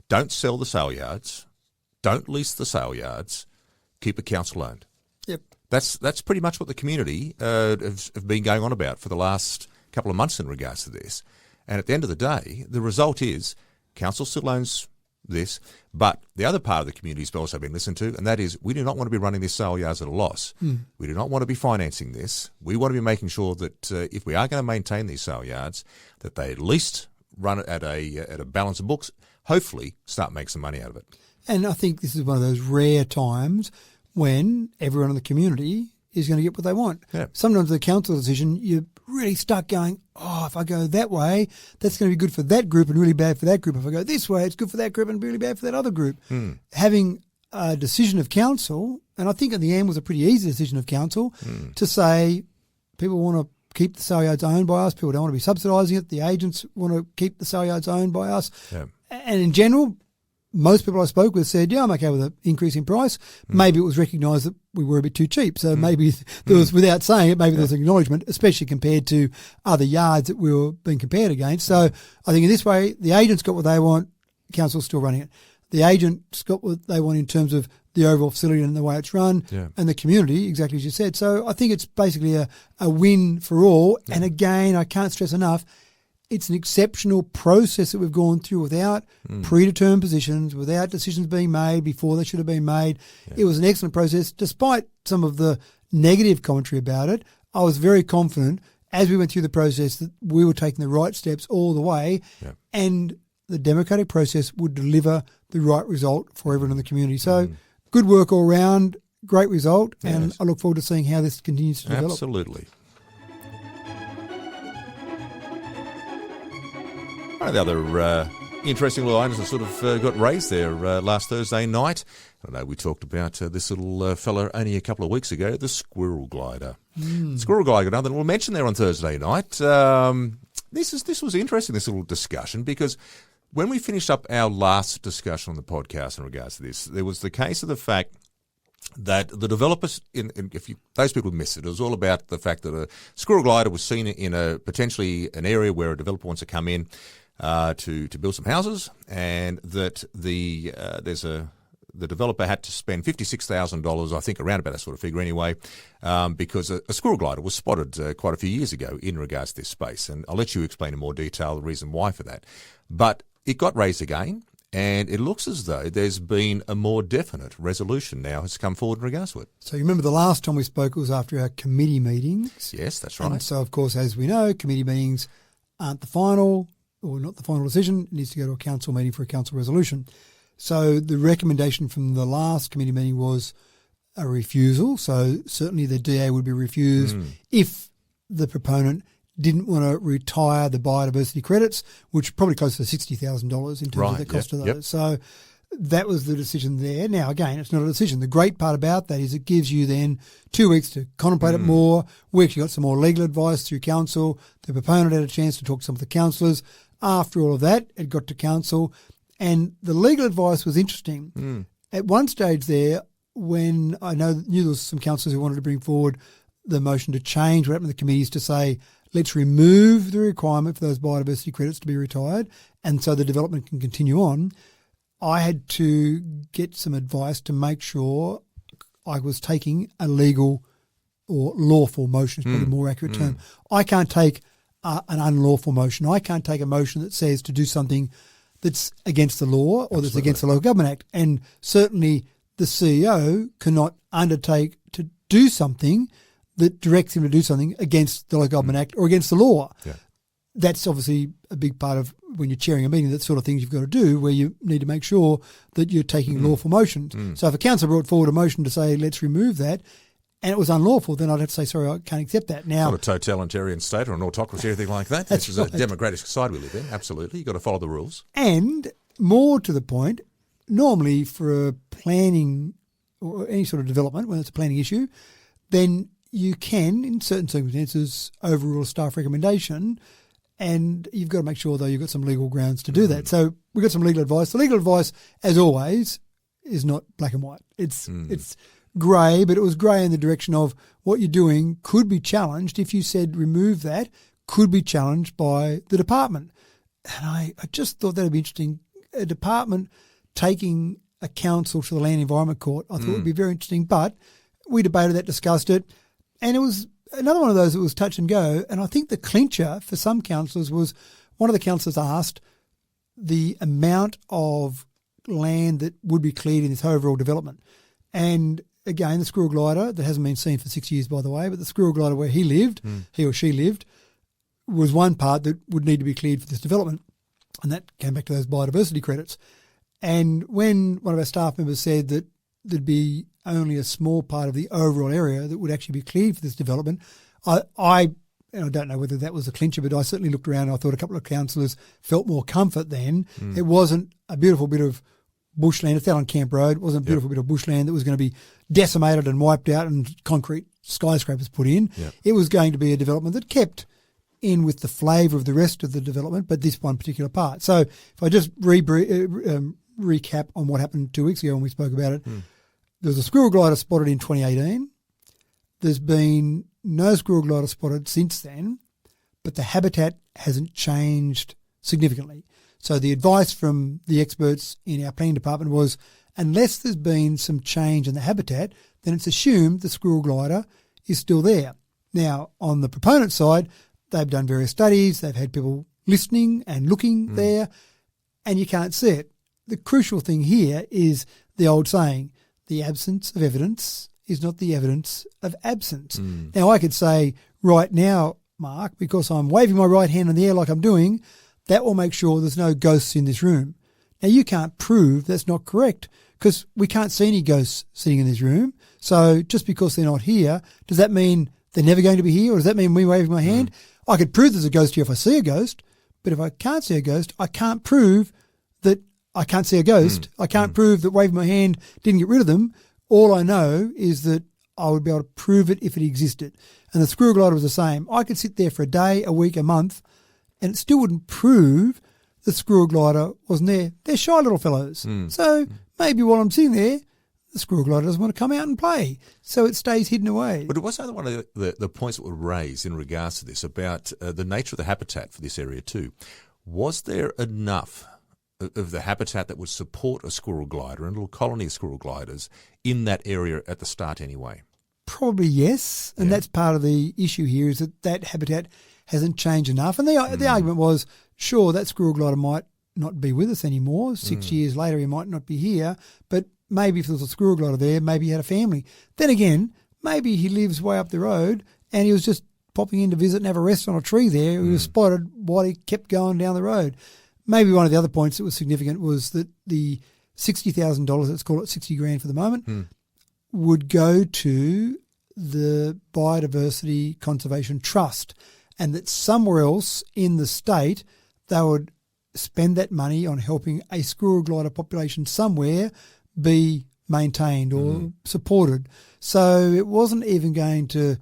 don't sell the sale yards, don't lease the sale yards, keep it council owned. Yep. That's pretty much what the community have been going on about for the last couple of months in regards to this. And at the end of the day, the result is council still owns this, but the other part of the community has also been listened to, and that is we do not want to be running these sale yards at a loss. We do not want to be financing this. We want to be making sure that if we are going to maintain these sale yards, that they at least run it at a balance of books, hopefully start making some money out of it. And I think this is one of those rare times when everyone in the community is going to get what they want. Yeah. Sometimes the council decision, you're really stuck going, if I go that way, that's going to be good for that group and really bad for that group. If I go this way, it's good for that group and really bad for that other group. Having a decision of council, and I think in the end was a pretty easy decision of council, to say people want to keep the sale yards owned by us, people don't want to be subsidising it, the agents want to keep the sale yards owned by us. Yeah. And in general, most people I spoke with said, I'm okay with an increase in price. Maybe it was recognised that we were a bit too cheap. So maybe there was, without saying it, maybe there was an acknowledgement, especially compared to other yards that we were being compared against. So I think in this way, the agents got what they want, council's still running it. The agents got what they want in terms of the overall facility and the way it's run, and the community, exactly as you said. So I think it's basically a win for all. And again, I can't stress enough, it's an exceptional process that we've gone through without predetermined positions, without decisions being made before they should have been made. It was an excellent process. Despite some of the negative commentary about it, I was very confident as we went through the process that we were taking the right steps all the way, and the democratic process would deliver the right result for everyone in the community. So good work all round, great result, and I look forward to seeing how this continues to develop. Absolutely. One of the other interesting little items that sort of got raised there last Thursday night. I know we talked about this little fella only a couple of weeks ago, the squirrel glider. Squirrel glider, another little mention there on Thursday night. This was interesting, this little discussion, because when we finished up our last discussion on the podcast in regards to this, there was the case of the fact that the developers, those people missed it, it was all about the fact that a squirrel glider was seen in potentially an area where a developer wants to come in to build some houses, and that the developer had to spend $56,000, I think, around about that sort of figure anyway, because a squirrel glider was spotted quite a few years ago in regards to this space. And I'll let you explain in more detail the reason why for that. But it got raised again, and it looks as though there's been a more definite resolution now has come forward in regards to it. So you remember the last time we spoke was after our committee meetings. Yes, that's right. And so, of course, as we know, committee meetings aren't the final, or not the final decision. It needs to go to a council meeting for a council resolution. So the recommendation from the last committee meeting was a refusal. So certainly the DA would be refused if the proponent didn't want to retire the biodiversity credits, which probably close to $60,000 in terms of the cost of those. Yep. So that was the decision there. Now, again, it's not a decision. The great part about that is it gives you then 2 weeks to contemplate it more. We actually got some more legal advice through council. The proponent had a chance to talk to some of the councillors. After all of that, it got to council. And the legal advice was interesting. At one stage there, when I knew there was some councillors who wanted to bring forward the motion to change what happened to the committees to say, let's remove the requirement for those biodiversity credits to be retired, and so the development can continue on. I had to get some advice to make sure I was taking a legal or lawful motion, is probably a more accurate term. I can't take an unlawful motion. I can't take a motion that says to do something that's against the law or that's against the Local Government Act. And certainly the CEO cannot undertake to do something that directs him to do something against the Local Government Act or against the law. Yeah. That's obviously a big part of when you're chairing a meeting, that sort of things you've got to do, where you need to make sure that you're taking lawful motions. So if a council brought forward a motion to say, let's remove that, and it was unlawful, then I'd have to say, sorry, I can't accept that. Now, not a totalitarian state or an autocracy or anything like that. This is a democratic society we live in, absolutely. You've got to follow the rules. And more to the point, normally for a planning or any sort of development, when it's a planning issue, then you can, in certain circumstances, overrule a staff recommendation, and you've got to make sure, though, you've got some legal grounds to do that. So we've got some legal advice. The legal advice, as always, is not black and white. It's grey, but it was grey in the direction of what you're doing could be challenged. If you said remove that, could be challenged by the department. And I just thought that would be interesting. A department taking a council to the Land Environment Court, I thought would be very interesting. But we debated that, discussed it, and it was another one of those that was touch and go. And I think the clincher for some councillors was one of the councillors asked the amount of land that would be cleared in this overall development. And again, the squirrel glider, that hasn't been seen for 6 years, by the way, but the squirrel glider where he lived, he or she lived, was one part that would need to be cleared for this development. And that came back to those biodiversity credits. And when one of our staff members said that there'd be only a small part of the overall area that would actually be cleared for this development, I don't know whether that was a clincher, but I certainly looked around and I thought a couple of councillors felt more comfort then. It wasn't a beautiful bit of bushland. It's out on Camp Road. It wasn't a beautiful bit of bushland that was going to be decimated and wiped out and concrete skyscrapers put in. It was going to be a development that kept in with the flavour of the rest of the development, but this one particular part. So if I just recap on what happened 2 weeks ago when we spoke about it, there was a squirrel glider spotted in 2018. There's been no squirrel glider spotted since then, but the habitat hasn't changed significantly. So the advice from the experts in our planning department was, unless there's been some change in the habitat, then it's assumed the squirrel glider is still there. Now, on the proponent side, they've done various studies, they've had people listening and looking there, and you can't see it. The crucial thing here is the old saying, the absence of evidence is not the evidence of absence. Now, I could say right now Mark, because I'm waving my right hand in the air like I'm doing, that will make sure there's no ghosts in this room. Now, you can't prove that's not correct because we can't see any ghosts sitting in this room. So just because they're not here, does that mean they're never going to be here, or does that mean me waving my hand? I could prove there's a ghost here if I see a ghost, but if I can't see a ghost, I can't prove that I can't see a ghost. I can't prove that waving my hand didn't get rid of them. All I know is that I would be able to prove it if it existed. And the squirrel glider was the same. I could sit there for a day, a week, a month, and it still wouldn't prove the squirrel glider wasn't there. They're shy little fellows. So maybe while I'm sitting there, the squirrel glider doesn't want to come out and play. So it stays hidden away. But it was one of the points that were raised in regards to this about the nature of the habitat for this area too. Was there enough of the habitat that would support a squirrel glider and a little colony of squirrel gliders in that area at the start anyway? Probably yes. And that's part of the issue here, is that habitat hasn't changed enough. And the argument was, sure, that squirrel glider might not be with us anymore. 6 years later, he might not be here. But maybe if there was a squirrel glider there, maybe he had a family. Then again, maybe he lives way up the road and he was just popping in to visit and have a rest on a tree there. He was spotted while he kept going down the road. Maybe one of the other points that was significant was that the $60,000, let's call it 60 grand for the moment, would go to the Biodiversity Conservation Trust, and that somewhere else in the state they would spend that money on helping a squirrel glider population somewhere be maintained or supported. So it wasn't even going to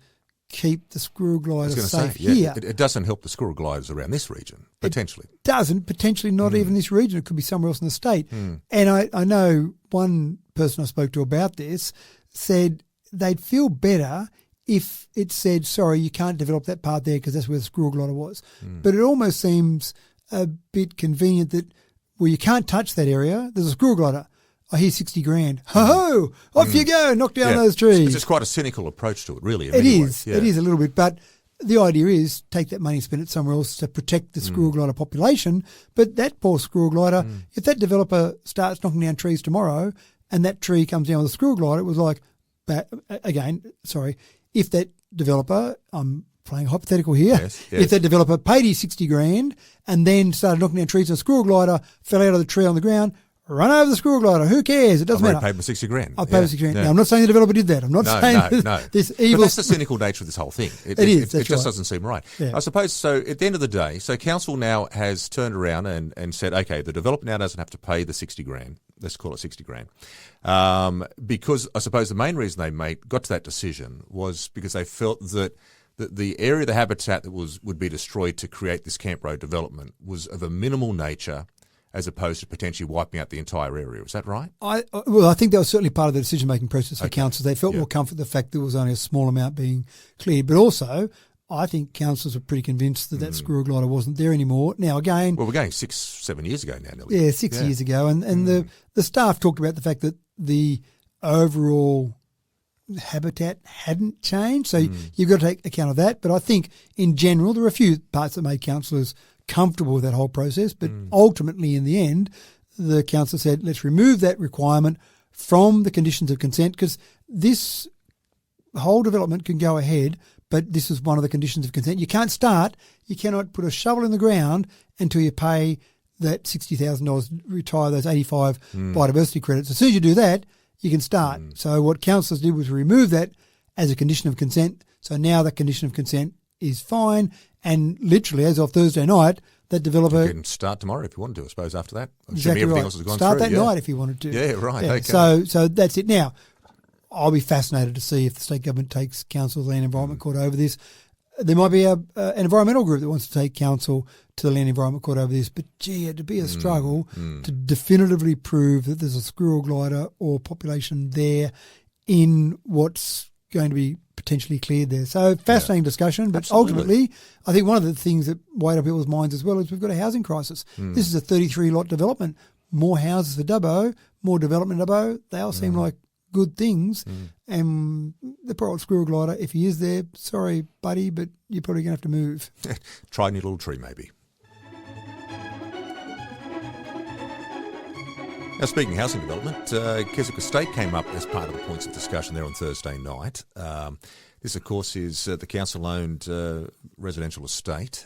keep the squirrel glider safe here. It doesn't help the squirrel gliders around this region, potentially. It doesn't, potentially not even this region. It could be somewhere else in the state. And I know one person I spoke to about this said they'd feel better if it said, sorry, you can't develop that part there because that's where the squirrel glider was. But it almost seems a bit convenient that, well, you can't touch that area. There's a squirrel glider. I hear 60 grand. Ho-ho! Off you go, knock down those trees. It's just quite a cynical approach to it, really. It is. It is a little bit. But the idea is take that money and spend it somewhere else to protect the squirrel glider population. But that poor squirrel glider, if that developer starts knocking down trees tomorrow and that tree comes down with a squirrel glider, it was like, if that developer, I'm playing hypothetical here, if that developer paid his 60 grand and then started knocking down trees and a squirrel glider fell out of the tree on the ground, run over the squirrel glider. Who cares? It doesn't matter. I've paid my 60 grand. I paid my 60 grand. Now, I'm not saying the developer did that. I'm not saying this evil. But that's the cynical nature of this whole thing. It just doesn't seem right. Yeah. I suppose, so at the end of the day, so council now has turned around and said, okay, the developer now doesn't have to pay the 60 grand. Let's call it 60 grand. Because I suppose the main reason they got to that decision was because they felt that the area of the habitat that would be destroyed to create this Camp Road development was of a minimal nature, as opposed to potentially wiping out the entire area. Is that right? I think that was certainly part of the decision-making process for councils. They felt more comfort with the fact there was only a small amount being cleared. But also, I think councils were pretty convinced that squirrel glider wasn't there anymore. Now, again... Well, we're going 7 years ago now, nearly. Yeah, 6 years ago. And the staff talked about the fact that the overall habitat hadn't changed. So you've got to take account of that. But I think, in general, there were a few parts that made councillors comfortable with that whole process, but ultimately in the end the council said let's remove that requirement from the conditions of consent, because this whole development can go ahead, but this is one of the conditions of consent. You cannot put a shovel in the ground until you pay that $60,000, retire those 85 biodiversity credits. As soon as you do that, you can start. So what councillors did was remove that as a condition of consent. So now that condition of consent is fine. And literally, as of Thursday night, that developer... You can start tomorrow if you wanted to, I suppose, after that. Exactly everything right. else has gone start through. That night if you wanted to. Yeah, right. Yeah. Okay. So that's it. Now, I'll be fascinated to see if the state government takes council to the Land Environment Court over this. There might be an environmental group that wants to take council to the Land Environment Court over this. But, gee, it'd be a struggle to definitively prove that there's a squirrel glider or population there in what's going to be potentially cleared there. So fascinating discussion, but ultimately I think one of the things that weighed up people's minds as well is we've got a housing crisis. This is a 33-lot development. More houses for Dubbo, more development in Dubbo. They all seem like good things. And the poor old squirrel glider, if he is there, sorry, buddy, but you're probably going to have to move. Try a new little tree maybe. Now, speaking of housing development, Keswick Estate came up as part of the points of discussion there on Thursday night. This, of course, is the council-owned residential estate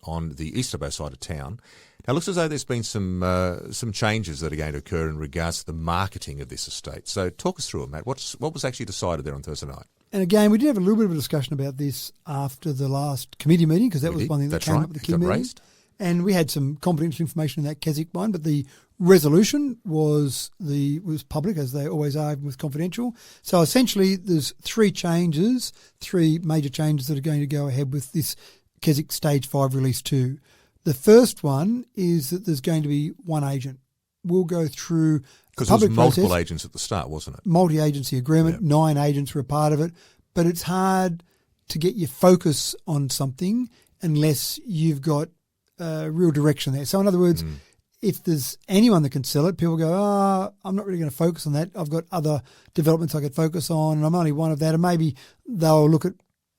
on the east Dubbo side of town. Now, it looks as though there's been some changes that are going to occur in regards to the marketing of this estate. So talk us through it, Matt. What was actually decided there on Thursday night? And again, we did have a little bit of a discussion about this after the last committee meeting, because that was one thing that came up at the committee meeting. And we had some confidential information in that Keswick one, but the resolution was public, as they always are with confidential. So essentially, there's three major changes that are going to go ahead with this Keswick Stage 5 Release 2. The first one is that there's going to be one agent. We'll go through because there was multiple agents at the start, wasn't it? Multi-agency agreement, 9 agents were a part of it, but it's hard to get your focus on something unless you've got real direction there. So in other words, if there's anyone that can sell it, people go, I'm not really going to focus on that. I've got other developments I could focus on, and I'm only one of that. And maybe they'll look at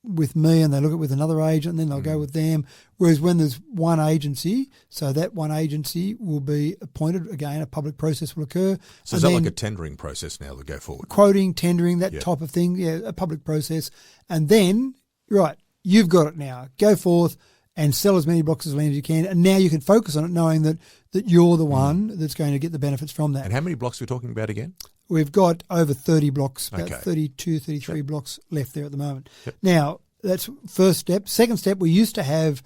with me and they look at with another agent, and then they'll go with them. Whereas when there's one agency, so that one agency will be appointed. Again, a public process will occur. So is that like a tendering process now that go forward? Quoting, tendering, that type of thing. Yeah, a public process. And then, right, you've got it now. Go forth and sell as many blocks of land as you can. And now you can focus on it knowing that you're the one that's going to get the benefits from that. And how many blocks are we talking about again? We've got over 30 blocks, about 32, 33 blocks left there at the moment. Yep. Now, that's first step. Second step, we used to have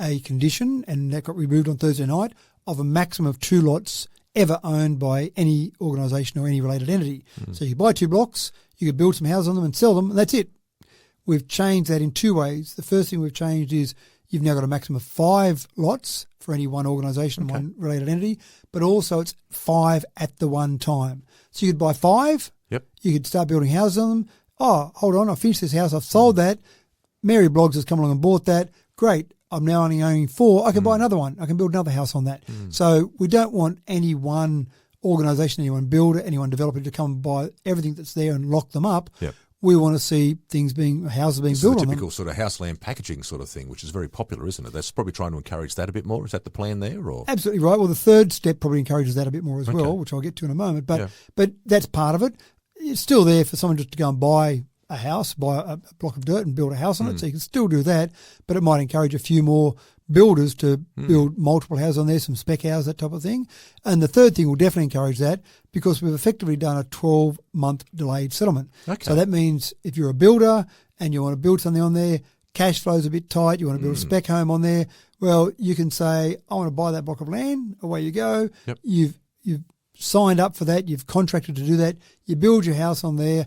a condition, and that got removed on Thursday night, of a maximum of 2 lots ever owned by any organisation or any related entity. So you buy 2 blocks, you could build some houses on them and sell them, and that's it. We've changed that in 2 ways. The first thing we've changed is you've now got a maximum of 5 lots for any one organisation, one related entity, but also it's 5 at the one time. So you could buy 5, you could start building houses on them. Oh, hold on, I've finished this house, I've sold that. Mary Bloggs has come along and bought that. Great, I'm now only owning 4. I can buy another one. I can build another house on that. So we don't want any one organisation, any one builder, any one developer to come and buy everything that's there and lock them up. We want to see houses being built on them. It's a typical sort of house land packaging sort of thing, which is very popular, isn't it? That's probably trying to encourage that a bit more. Is that the plan there? Or absolutely right. Well, the third step probably encourages that a bit more as well, which I'll get to in a moment. But that's part of it. It's still there for someone just to go and buy a house, buy a block of dirt and build a house on it. So you can still do that, but it might encourage a few more builders to build multiple houses on there, some spec houses, that type of thing. And the third thing will definitely encourage that, because we've effectively done a 12-month delayed settlement. So that means if you're a builder and you want to build something on there, cash flow's a bit tight, you want to build a spec home on there, well, you can say, I want to buy that block of land, away you go. You've signed up for that, you've contracted to do that, you build your house on there.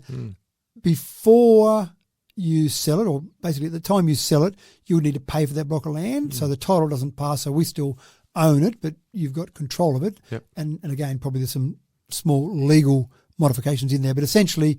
Before you sell it, or basically at the time you sell it, you would need to pay for that block of land. So the title doesn't pass, so we still own it, but you've got control of it. And again, probably there's some small legal modifications in there, but essentially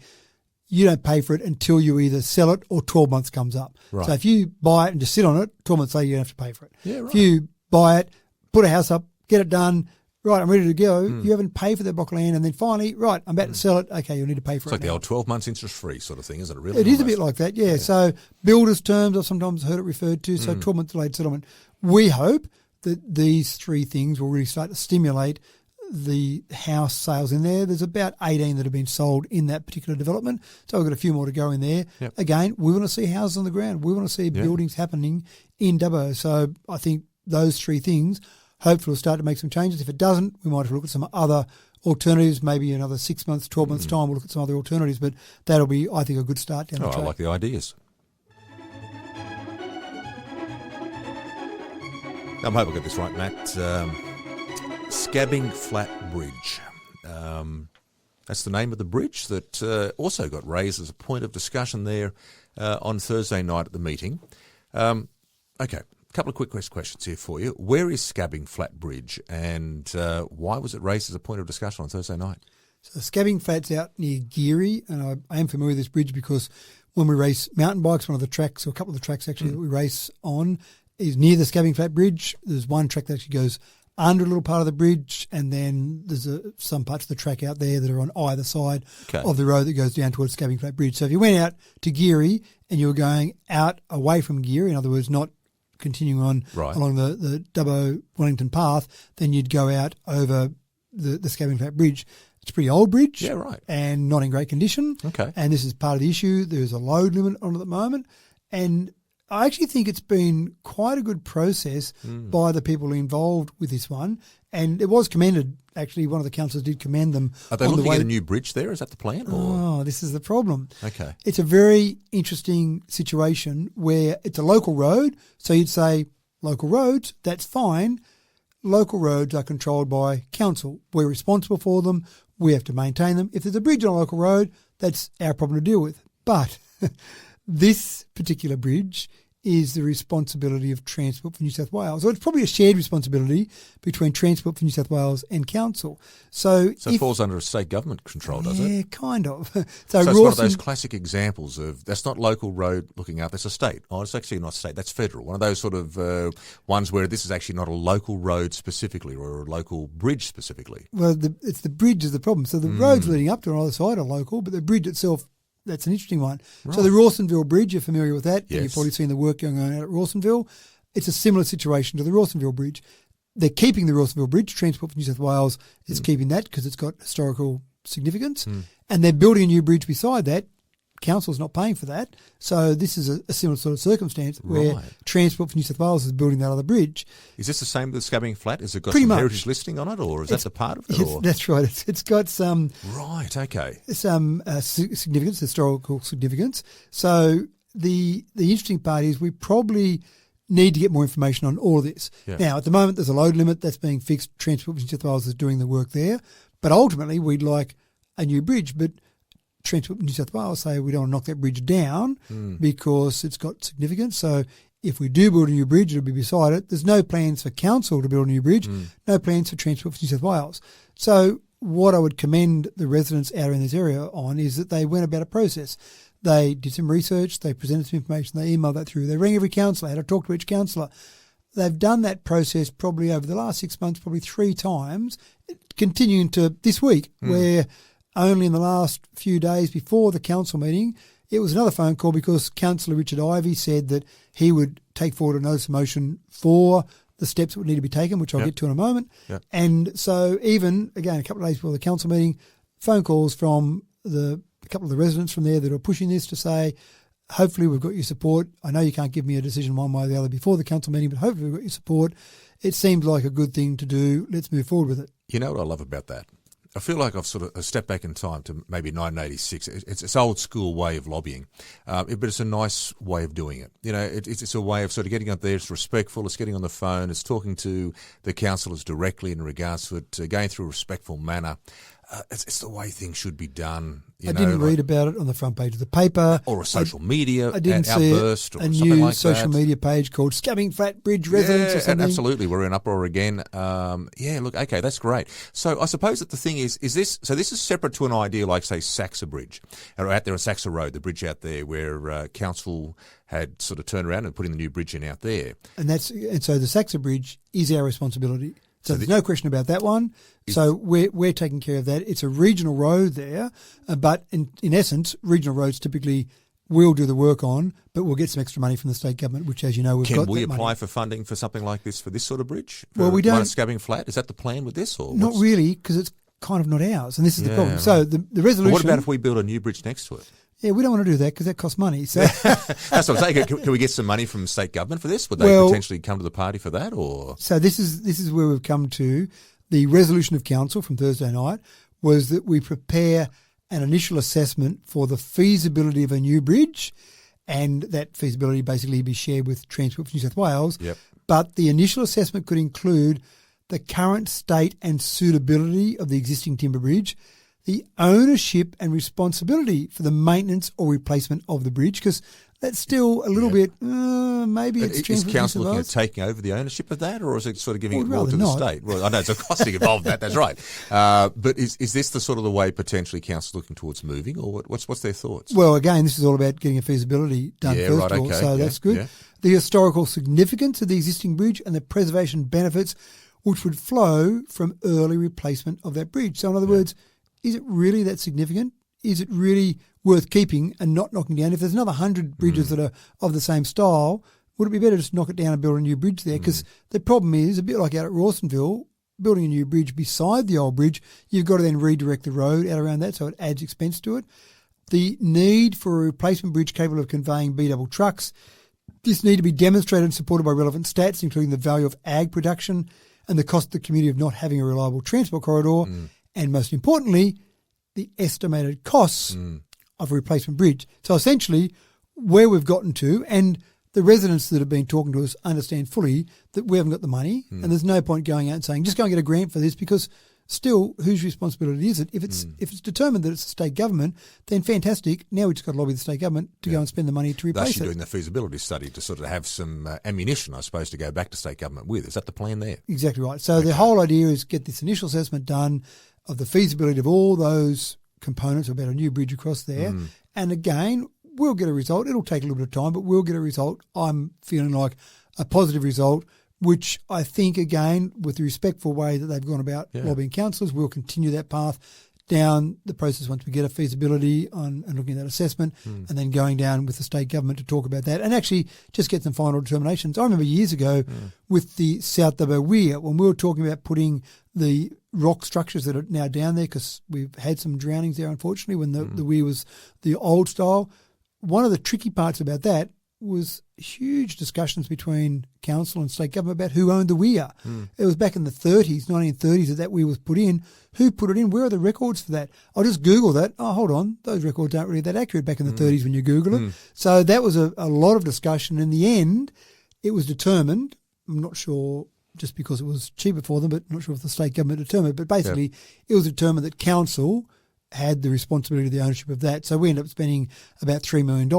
you don't pay for it until you either sell it or 12 months comes up. So if you buy it and just sit on it, 12 months later you don't have to pay for it. If you buy it, put a house up, get it done, right, I'm ready to go. You haven't paid for that block of land, and then finally, right, I'm about to sell it. Okay, you'll need to pay for it. It's like now. the old 12 months interest-free sort of thing, isn't it? Really, it is a bit like that, yeah. So builders' terms, I've sometimes heard it referred to. So 12-month delayed settlement. We hope that these 3 things will really start to stimulate the house sales in there. There's about 18 that have been sold in that particular development, so we've got a few more to go in there. Again, we want to see houses on the ground. We want to see buildings happening in Dubbo. So I think those 3 things hopefully we'll start to make some changes. If it doesn't, we might have to look at some other alternatives, maybe another 6 months, 12 months' time, we'll look at some other alternatives, but that'll be, I think, a good start down the track. I like the ideas. I'm hoping I got this right, Matt. Scabbing Flat Bridge. That's the name of the bridge that also got raised as a point of discussion there on Thursday night at the meeting. Okay. A couple of quick questions here for you. Where is Scabbing Flat Bridge, and why was it raised as a point of discussion on Thursday night? So Scabbing Flat's out near Geurie, and I am familiar with this bridge because when we race mountain bikes, one of the tracks, or a couple of the tracks actually that we race on, is near the Scabbing Flat Bridge. There's one track that actually goes under a little part of the bridge, and then there's some parts of the track out there that are on either side of the road that goes down towards Scabbing Flat Bridge. So if you went out to Geurie and you were going out away from Geurie, in other words, not continuing on along the Dubbo-Wellington path, then you'd go out over the Scabbing Flat Bridge. It's a pretty old bridge. Yeah, right. And not in great condition. Okay. And this is part of the issue. There's a load limit on it at the moment. And I actually think it's been quite a good process by the people involved with this one. And it was commended. Actually, one of the councillors did commend them. Are they on looking the way at a new bridge there? Is that the plan? Or? Oh, this is the problem. Okay. It's a very interesting situation where it's a local road. So you'd say local roads, that's fine. Local roads are controlled by council. We're responsible for them. We have to maintain them. If there's a bridge on a local road, that's our problem to deal with. But this particular bridge is the responsibility of Transport for New South Wales. So it's probably a shared responsibility between Transport for New South Wales and council. So it falls under a state government control, does it? Yeah, kind of. So it's one of those classic examples of that's not local road looking up, that's a state. Oh, it's actually not state, that's federal. One of those sort of ones where this is actually not a local road specifically or a local bridge specifically. Well, it's the bridge is the problem. So the roads leading up to it on either side are local, but the bridge itself, that's an interesting one. Right. So the Rawsonville Bridge, you're familiar with that. Yes. You've probably seen the work going on out at Rawsonville. It's a similar situation to the Rawsonville Bridge. They're keeping the Rawsonville Bridge. Transport for New South Wales is keeping that because it's got historical significance. And they're building a new bridge beside that. Council's not paying for that. So this is a similar sort of circumstance where Transport for New South Wales is building that other bridge. Is this the same with Scabbing Flat? Has it got Pretty some much. heritage listing on it, or is that the part of it? Or? That's right. It's got some significance, historical significance. So the interesting part is we probably need to get more information on all of this. Yeah. Now, at the moment, there's a load limit that's being fixed. Transport for New South Wales is doing the work there. But ultimately, we'd like a new bridge. But Transport for New South Wales say we don't want to knock that bridge down because it's got significance. So if we do build a new bridge, it'll be beside it. There's no plans for council to build a new bridge, no plans for Transport for New South Wales. So what I would commend the residents out in this area on is that they went about a process. They did some research, they presented some information, they emailed that through. They rang every councillor, had to talk to each councillor. They've done that process probably over the last 6 months, probably 3 times, continuing to this week, where only in the last few days before the council meeting, it was another phone call because Councillor Richard Ivey said that he would take forward a notice of motion for the steps that would need to be taken, which I'll get to in a moment. Yep. And so even, again, a couple of days before the council meeting, phone calls from a couple of the residents from there that are pushing this to say, hopefully we've got your support. I know you can't give me a decision one way or the other before the council meeting, but hopefully we've got your support. It seems like a good thing to do. Let's move forward with it. You know what I love about that? I feel like I've sort of stepped back in time to maybe 1986. It's old school way of lobbying, but it's a nice way of doing it. You know, it's a way of sort of getting up there. It's respectful. It's getting on the phone. It's talking to the councillors directly in regards to it, going through a respectful manner. It's the way things should be done. I didn't read about it on the front page of the paper. Or a social media I didn't outburst see or a something new like social media page called Scabbing Flat Bridge Residents or something. Absolutely. We're in uproar again. Look, okay, that's great. So I suppose that the thing is this is separate to an idea like, say, Saxa Bridge, or out there on Saxa Road, the bridge out there where council had sort of turned around and putting the new bridge in out there. And so the Saxa Bridge is our responsibility. So there's no question about that one. So we're taking care of that. It's a regional road there, but in essence, regional roads typically will do the work on, but we'll get some extra money from the state government, which, as you know, we've got. Can we apply for funding for something like this, for this sort of bridge? Well, we don't. One at Scabbing Flat? Is that the plan with this? Or not really, because it's kind of not ours, and this is the problem. Right. So the resolution. But what about if we build a new bridge next to it? Yeah, we don't want to do that because that costs money. So that's what I'm saying. Can we get some money from state government for this? Would they potentially come to the party for that? Or so this is where we've come to. The resolution of council from Thursday night was that we prepare an initial assessment for the feasibility of a new bridge, and that feasibility basically be shared with Transport for New South Wales. Yep. But the initial assessment could include the current state and suitability of the existing timber bridge, the ownership and responsibility for the maintenance or replacement of the bridge, because that's still a little bit, maybe it's Is council looking at taking over the ownership of that, or is it sort of giving it more to the state? Well, I know it's a costing involved in that, that's right. But is this the sort of the way potentially council looking towards moving, or what's their thoughts? Well, again, this is all about getting a feasibility done first of all, so that's good. Yeah. The historical significance of the existing bridge and the preservation benefits which would flow from early replacement of that bridge. So in other words, is it really that significant? Is it really worth keeping and not knocking down? If there's another 100 bridges that are of the same style, would it be better just knock it down and build a new bridge there? Because the problem is, a bit like out at Rawsonville, building a new bridge beside the old bridge, you've got to then redirect the road out around that, so it adds expense to it. The need for a replacement bridge capable of conveying B-double trucks. This need to be demonstrated and supported by relevant stats, including the value of ag production and the cost to the community of not having a reliable transport corridor, and most importantly, the estimated costs of a replacement bridge. So essentially, where we've gotten to, and the residents that have been talking to us understand fully that we haven't got the money, and there's no point going out and saying, just go and get a grant for this, because still, whose responsibility is it? If it's determined that it's the state government, then fantastic. Now we've just got to lobby the state government to go and spend the money to replace it. They're doing the feasibility study to sort of have some ammunition, I suppose, to go back to state government with. Is that the plan there? Exactly right. So the whole idea is get this initial assessment done of the feasibility of all those components about a new bridge across there. And again, we'll get a result. It'll take a little bit of time, but we'll get a result. I'm feeling like a positive result, which I think, again, with the respectful way that they've gone about lobbying councillors, we'll continue that path down the process once we get a feasibility on and looking at that assessment, and then going down with the state government to talk about that and actually just get some final determinations. I remember years ago with the South Dubbo Weir, when we were talking about putting the rock structures that are now down there, because we've had some drownings there, unfortunately, when the weir was the old style. One of the tricky parts about that was huge discussions between council and state government about who owned the weir. It was back in the 1930s that weir was put in. Who put it in? Where are the records for that? I'll just Google that. Oh, hold on. Those records aren't really that accurate back in the 30s when you Google it. So that was a lot of discussion. In the end, it was determined, I'm not sure just because it was cheaper for them, but not sure if the state government determined, but basically it was determined that council had the responsibility of the ownership of that. So we ended up spending about $3 million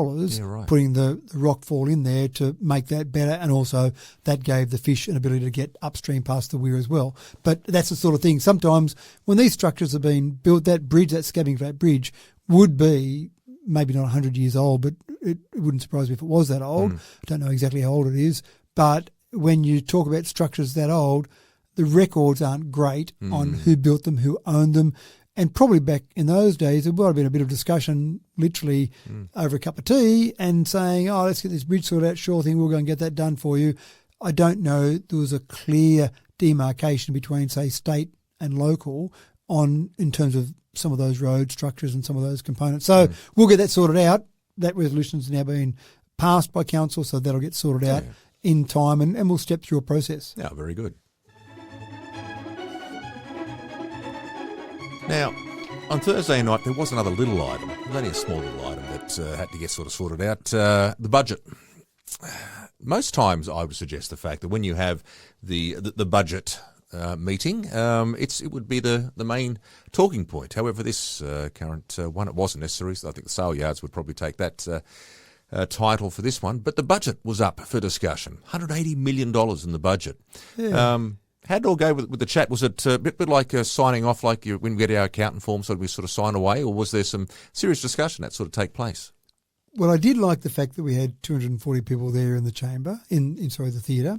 putting the rock fall in there to make that better, and also that gave the fish an ability to get upstream past the weir as well. But that's the sort of thing. Sometimes when these structures have been built, that bridge, that Scabbing Flat Bridge, would be maybe not 100 years old, but it wouldn't surprise me if it was that old. I don't know exactly how old it is. But when you talk about structures that old, the records aren't great on who built them, who owned them. And probably back in those days, there would have been a bit of discussion, literally over a cup of tea, and saying, oh, let's get this bridge sorted out, sure thing, we'll go and get that done for you. I don't know there was a clear demarcation between, say, state and local in terms of some of those road structures and some of those components. So we'll get that sorted out. That resolution's now been passed by council, so that'll get sorted out in time, and we'll step through a process. Yeah, very good. Now, on Thursday night, there was another little item. It was only a small little item that had to get sort of sorted out. The budget. Most times I would suggest the fact that when you have the budget meeting, it would be the main talking point. However, this current one, it wasn't necessary. So I think the sale yards would probably take that title for this one. But the budget was up for discussion. $180 million in the budget. Yeah. How did it all go with the chat? Was it a bit like signing off, like when we get our accountant form, so we sort of sign away, or was there some serious discussion that sort of take place? Well, I did like the fact that we had 240 people there in the chamber, in the theatre.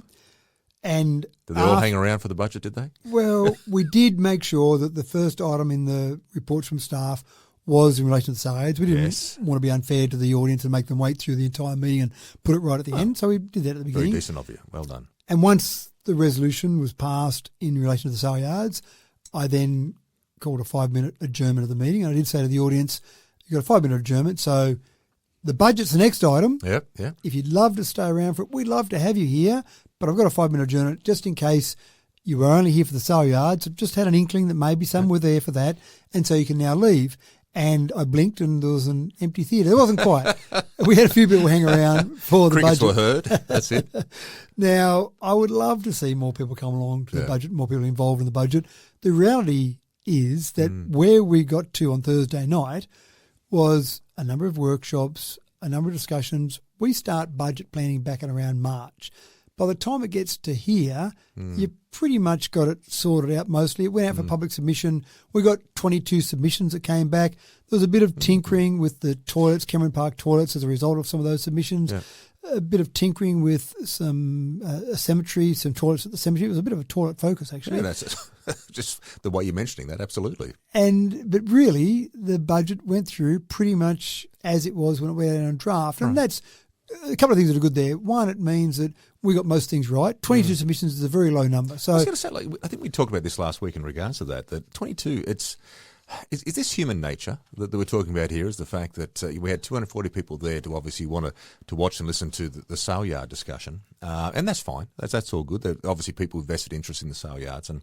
And did they all hang around for the budget, did they? Well, we did make sure that the first item in the reports from staff was in relation to the sale aids. We didn't want to be unfair to the audience and make them wait through the entire meeting and put it right at the end. So we did that at the beginning. Very decent of you. Well done. And once the resolution was passed in relation to the sale yards, I then called a 5-minute adjournment of the meeting. And I did say to the audience, you've got a 5-minute adjournment, so the budget's the next item. Yep. If you'd love to stay around for it, we'd love to have you here, but I've got a 5-minute adjournment just in case you were only here for the sale yards. I've just had an inkling that maybe some were there for that, and so you can now leave. And I blinked and there was an empty theatre. It wasn't quite. We had a few people hang around for the Crickets budget. were heard. That's it. Now, I would love to see more people come along to the budget, more people involved in the budget. The reality is that where we got to on Thursday night was a number of workshops, a number of discussions. We start budget planning back in around March. By the time it gets to here, you pretty much got it sorted out mostly. It went out for public submission. We got 22 submissions that came back. There was a bit of tinkering with the toilets, Cameron Park toilets, as a result of some of those submissions. Yeah. A bit of tinkering with some a cemetery, some toilets at the cemetery. It was a bit of a toilet focus, actually. Yeah, that's it. Just the way you're mentioning that, absolutely. But really, the budget went through pretty much as it was when it went out on draft. And that's a couple of things that are good there. One, it means that we got most things right. 22 submissions is a very low number. So I was going to say, like, I think we talked about this last week in regards to that 22, is this human nature that we're talking about here, is the fact that we had 240 people there to obviously want to watch and listen to the sale yard discussion, and that's fine. That's all good. Obviously, people with vested interest in the sale yards and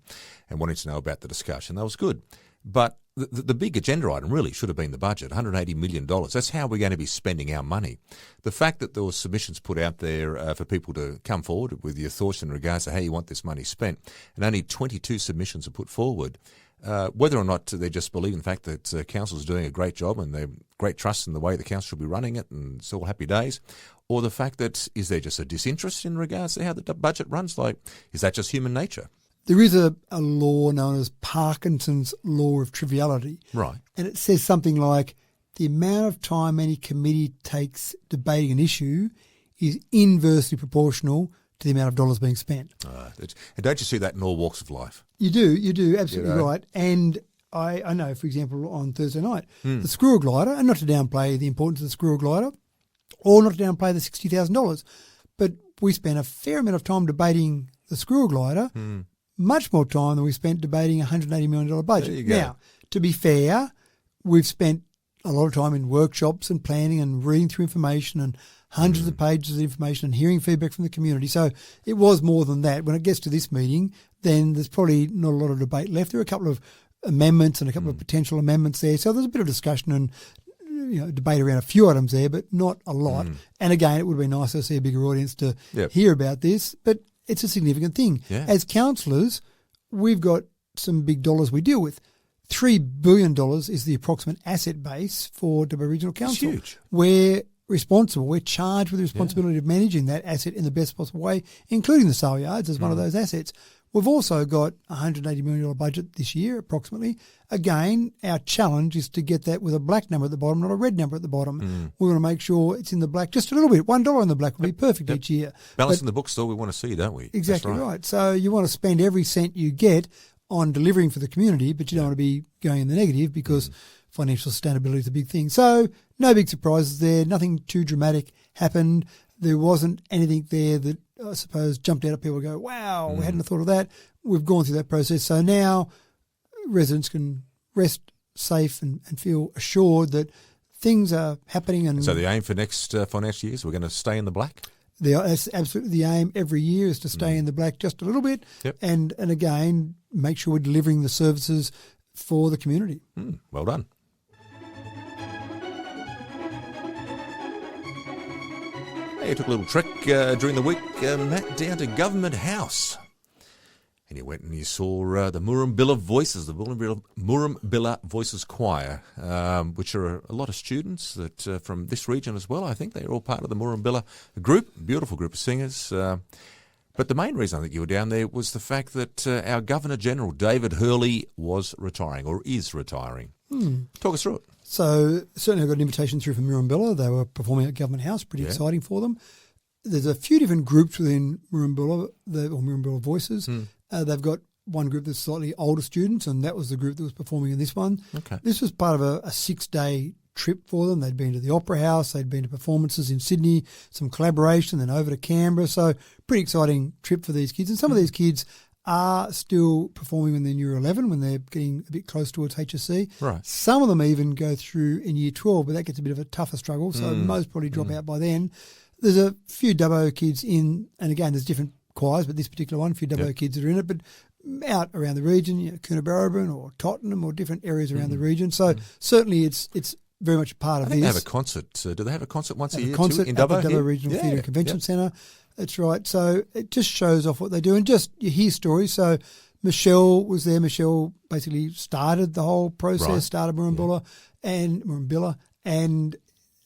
wanting to know about the discussion. That was good. But the big agenda item really should have been the budget, $180 million. That's how we're going to be spending our money. The fact that there were submissions put out there for people to come forward with your thoughts in regards to how you want this money spent, and only 22 submissions are put forward, whether or not they just believe in the fact that council's doing a great job and they've great trust in the way the council should be running it and it's all happy days, or the fact that is there just a disinterest in regards to how the budget runs? Like, is that just human nature? There is a law known as Parkinson's Law of Triviality. Right. And it says something like the amount of time any committee takes debating an issue is inversely proportional to the amount of dollars being spent. And don't you see that in all walks of life? You do, absolutely right. And I know, for example, on Thursday night, the Squirrel glider, and not to downplay the importance of the Squirrel glider, or not to downplay the $60,000, but we spent a fair amount of time debating the Squirrel glider, much more time than we spent debating a $180 million budget. There you go. Now, to be fair, we've spent a lot of time in workshops and planning and reading through information and hundreds of pages of information and hearing feedback from the community. So it was more than that. When it gets to this meeting, then there's probably not a lot of debate left. There are a couple of amendments and a couple of potential amendments there. So there's a bit of discussion and debate around a few items there, but not a lot. And again, it would be nice to see a bigger audience to hear about this, but it's a significant thing. Yeah. As councillors, we've got some big dollars we deal with. $3 billion is the approximate asset base for Dubbo Regional Council. It's huge. We're responsible. We're charged with the responsibility of managing that asset in the best possible way, including the sale yards as one of those assets. We've also got a $180 million budget this year, approximately. Again, our challenge is to get that with a black number at the bottom, not a red number at the bottom. We want to make sure it's in the black just a little bit. $1 in the black would be perfect each year. Balancing the books, though, we want to see, don't we? Exactly That's right. So you want to spend every cent you get on delivering for the community, but you don't want to be going in the negative because financial sustainability is a big thing. So no big surprises there. Nothing too dramatic happened. There wasn't anything there that I suppose jumped out at people and go, wow, we hadn't thought of that. We've gone through that process. So now residents can rest safe and feel assured that things are happening. And So the aim for next financial year is we're going to stay in the black? That's absolutely the aim every year, is to stay in the black just a little bit and again, make sure we're delivering the services for the community. Well done. Hey, you took a little trek during the week, Matt, down to Government House. And you went and you saw the Moorambilla Voices, the Moorambilla Voices Choir, which are a lot of students that from this region as well. I think they're all part of the Moorambilla group, beautiful group of singers. But the main reason I think you were down there was the fact that our Governor-General, David Hurley, was retiring or is retiring. Talk us through it. So certainly I got an invitation through from Moorambilla. They were performing at Government House, pretty exciting for them. There's a few different groups within Moorambilla, or Moorambilla Voices. They've got one group that's slightly older students, and that was the group that was performing in this one. Okay. This was part of a 6-day trip for them. They'd been to the Opera House, they'd been to performances in Sydney, some collaboration, then over to Canberra. So pretty exciting trip for these kids. And some of these kids are still performing when they're in Year 11, when they're getting a bit close towards HSC. Right. Some of them even go through in Year 12, but that gets a bit of a tougher struggle, so most probably drop out by then. There's a few Dubbo kids in, and again, there's different choirs, but this particular one, a few Dubbo kids that are in it, but out around the region, Coonabarabran or Tottenham or different areas around the region. So certainly it's very much a part of I think this. they have a concert. Do they have a concert once a year concert too in at Dubbo? the Dubbo Regional Theatre and Convention Centre. That's right. So it just shows off what they do, and just you hear stories. So Michelle was there. Michelle basically started the whole process, started Moorambilla and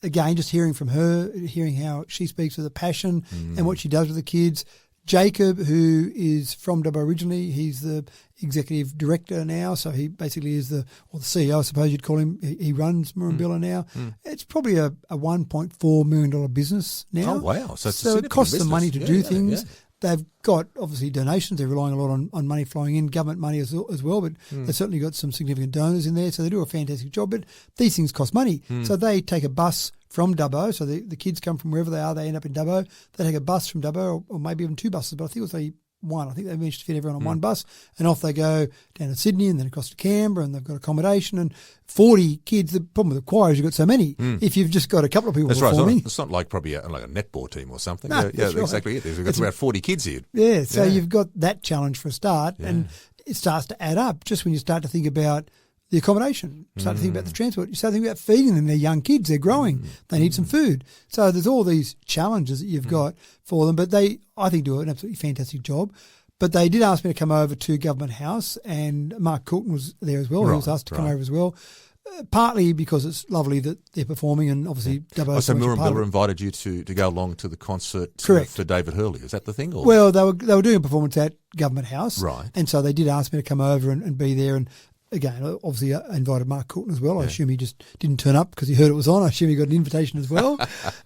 again, just hearing from her, hearing how she speaks with a passion and what she does with the kids. Jacob, who is from Dubbo originally, he's the executive director now, so he basically is the CEO, I suppose you'd call him. He runs Moorambilla now. It's probably a $1.4 million business now. Oh, wow. So it costs them money to do things. They've got, obviously, donations. They're relying a lot on money flowing in, government money as well, but they've certainly got some significant donors in there, so they do a fantastic job. But these things cost money. So they take a bus from Dubbo. So the kids come from wherever they are, they end up in Dubbo. They take a bus from Dubbo, or maybe even 2 buses, but I think it was only one. I think they managed to fit everyone on one bus, and off they go down to Sydney and then across to Canberra, and they've got accommodation and 40 kids. The problem with the choir is you've got so many. If you've just got a couple of people performing. Right. It's not like probably like a netball team or something. No, that's exactly it. We've got about 40 kids here. Yeah, so you've got that challenge for a start, and it starts to add up just when you start to think about the accommodation, start to think about the transport, you start to think about feeding them. They're young kids, they're growing, they need some food. So there's all these challenges that you've got for them, but they, I think, do an absolutely fantastic job. But they did ask me to come over to Government House, and Mark Coulton was there as well. He was asked to come over as well, partly because it's lovely that they're performing, and obviously Dubbo. So Moorambilla invited you to go along to the concert for David Hurley. Is that the thing? Or? Well, they were doing a performance at Government House, right? And so they did ask me to come over and be there. And again, obviously, I invited Mark Coulton as well. I assume he just didn't turn up because he heard it was on. I assume he got an invitation as well,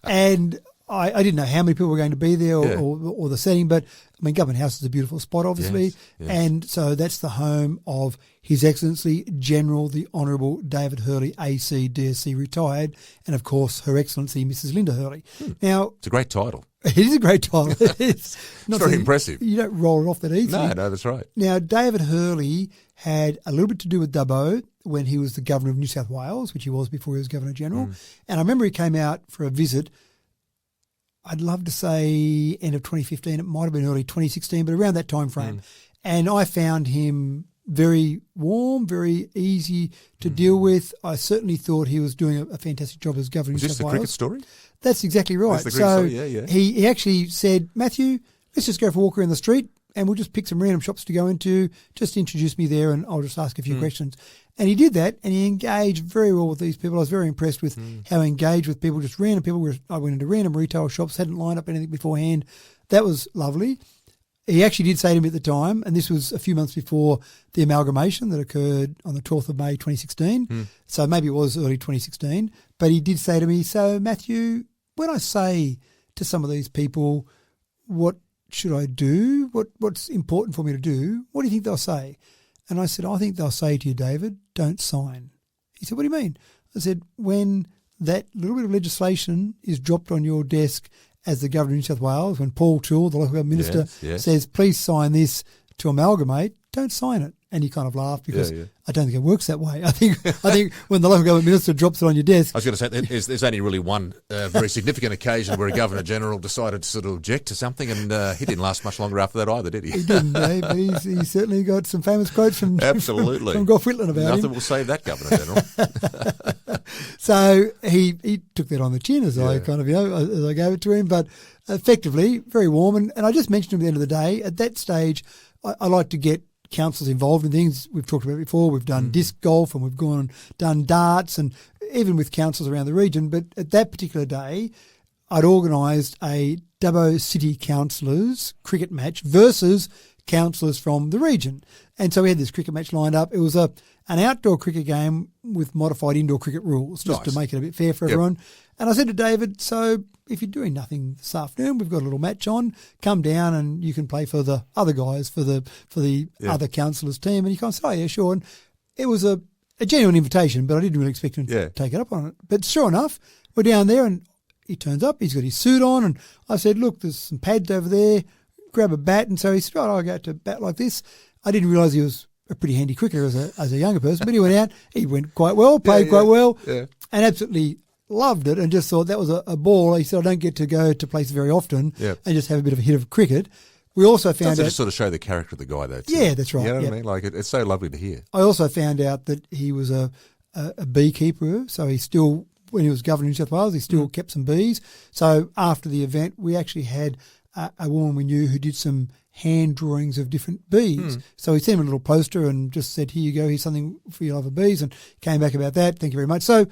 and. I didn't know how many people were going to be there or the setting, but I mean, Government House is a beautiful spot, obviously. Yes. And so that's the home of His Excellency General the Honourable David Hurley, AC, DSC, retired, and of course Her Excellency Mrs. Linda Hurley. Now, it's a great title. It is a great title. It's very impressive. You don't roll it off that easily. No, that's right. Now, David Hurley had a little bit to do with Dubbo when he was the Governor of New South Wales, which he was before he was Governor General. And I remember he came out for a visit. I'd love to say end of 2015. It might have been early 2016, but around that time frame. And I found him very warm, very easy to deal with. I certainly thought he was doing a fantastic job as Governor of New South Wales. Was this the cricket story? That's exactly right. So he actually said, Matthew, let's just go for a walk around the street and we'll just pick some random shops to go into. Just introduce me there and I'll just ask a few questions. And he did that, and he engaged very well with these people. I was very impressed with how he engaged with people, just random people. I went into random retail shops, hadn't lined up anything beforehand. That was lovely. He actually did say to me at the time, and this was a few months before the amalgamation that occurred on the 12th of May 2016, so maybe it was early 2016, but he did say to me, so Matthew, when I say to some of these people, what should I do, what's important for me to do, what do you think they'll say? And I said, I think they'll say to you, David, don't sign. He said, what do you mean? I said, when that little bit of legislation is dropped on your desk as the Governor of New South Wales, when Paul Toole, the local government minister, says, please sign this to amalgamate, don't sign it. And he kind of laughed because I don't think it works that way. I think when the local government minister drops it on your desk. I was going to say, there's only really one very significant occasion where a Governor General decided to sort of object to something, and he didn't last much longer after that either, did he? He didn't, but he certainly got some famous quotes from Gough Whitlam about Nothing him. will save that Governor General. So he took that on the chin as I kind of, as I gave it to him, but effectively very warm. And I just mentioned at the end of the day, at that stage, I like to get councils involved in things we've talked about before. We've done disc golf and we've gone and done darts, and even with councils around the region. But at that particular day, I'd organised a Dubbo City Councillors cricket match versus councillors from the region. And so we had this cricket match lined up. It was an outdoor cricket game with modified indoor cricket rules, just to make it a bit fair for everyone. And I said to David, so if you're doing nothing this afternoon, we've got a little match on, come down and you can play for the other guys, for the other councillors' team. And he kind of said, oh, yeah, sure. And it was a genuine invitation, but I didn't really expect him to take it up on it. But sure enough, we're down there and he turns up, he's got his suit on, and I said, look, there's some pads over there, grab a bat. And so he said, right, I'll go to bat like this. I didn't realise he was a pretty handy cricketer as a younger person, but he went out, he went quite well, played quite well, and absolutely loved it, and just thought that was a ball. He said, I don't get to go to places very often and just have a bit of a hit of cricket. We also found out... just sort of show the character of the guy, though. Yeah, that's right. You know what I mean? Like, it's so lovely to hear. I also found out that he was a beekeeper, so he still, when he was Governor of New South Wales, he still kept some bees. So after the event, we actually had a woman we knew who did some hand drawings of different bees. So he sent him a little poster and just said, here you go, here's something for your love of bees, and came back about that. Thank you very much. So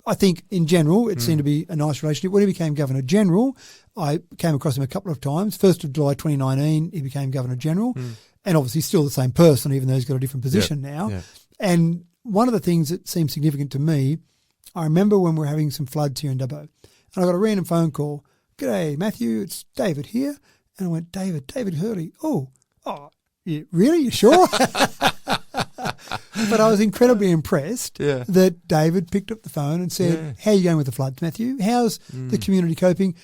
I think in general it seemed to be a nice relationship. When he became Governor General, I came across him a couple of times. 1st of July 2019, he became Governor General, and obviously still the same person, even though he's got a different position now. And one of the things that seemed significant to me, I remember when we were having some floods here in Dubbo, and I got a random phone call. G'day, Matthew, it's David here. And I went, David Hurley. Oh, yeah, really? You sure? But I was incredibly impressed Yeah. that David picked up the phone and said, Yeah. how are you going with the floods, Matthew? How's the community coping?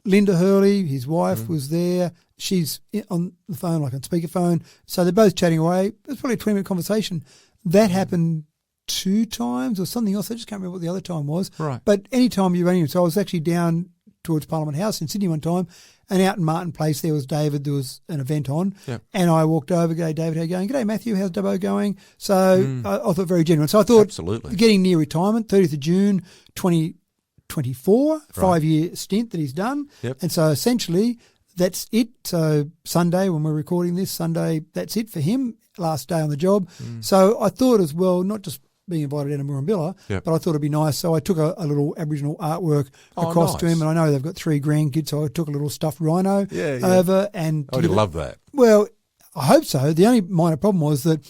Linda Hurley, his wife, was there. She's on the phone, like on speakerphone. So they're both chatting away. It was probably a 20-minute conversation. That happened 2 times or something else. I just can't remember what the other time was. Right. But any time you're running, so I was actually down towards Parliament House in Sydney one time, and out in Martin Place there was David. There was an event on, Yep. and I walked over. G'day, David. How you going? G'day, Matthew. How's Dubbo going? So I thought very genuine. So I thought, Absolutely. getting near retirement, 30th of June, 2024, 5-year stint that he's done, Yep. and so essentially that's it. So Sunday, when we're recording this, Sunday, that's it for him. Last day on the job. So I thought as well, not just being invited down to Moorambilla, Yep. but I thought it'd be nice. So I took a little Aboriginal artwork Oh, across to nice. him, and I know they've got 3 grandkids, so I took a little stuffed rhino Yeah, yeah. over. And I would love that. well, I hope so. The only minor problem was that,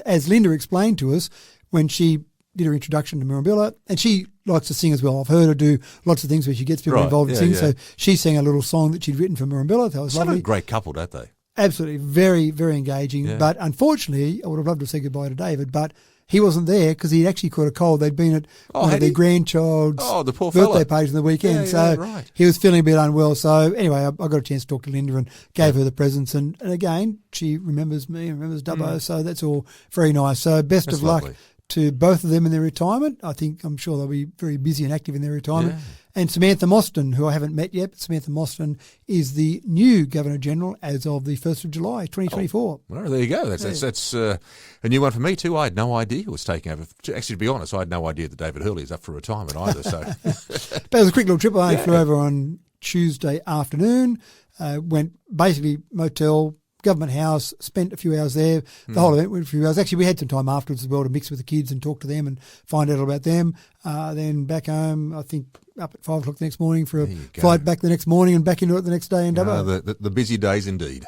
as Linda explained to us when she did her introduction to Moorambilla, and she likes to sing as well. I've heard her do lots of things where she gets people Right, involved in yeah, singing. yeah. So she sang a little song that she'd written for Moorambilla. That was What a lovely. great couple, don't they? Absolutely. Very, very engaging. Yeah. But unfortunately, I would have loved to say goodbye to David, but he wasn't there because he'd actually caught a cold. They'd been at one of had their he? grandchild's Oh, the poor birthday fella. parties on the weekend. Yeah, so right. he was feeling a bit unwell. So anyway, I got a chance to talk to Linda and gave her the presents. And again, she remembers me and remembers Dubbo. So that's all very nice. So best That's of luck lovely. to both of them in their retirement. I'm sure they'll be very busy and active in their retirement. Yeah. And Samantha Mostyn, who I haven't met yet, but Samantha Mostyn is the new Governor-General as of the 1st of July, 2024. Well, there you go. That's a new one for me too. I had no idea it was taking over. Actually, to be honest, I had no idea that David Hurley is up for retirement either. So But it was a quick little trip. I only flew over on Tuesday afternoon, went basically motel, Government House, spent a few hours there. The whole event went a few hours. Actually, we had some time afterwards as well to mix with the kids and talk to them and find out about them. Then back home, I think up at 5 o'clock the next morning for a There you go. flight back the next morning and back into it the next day in Dubbo. the busy days indeed.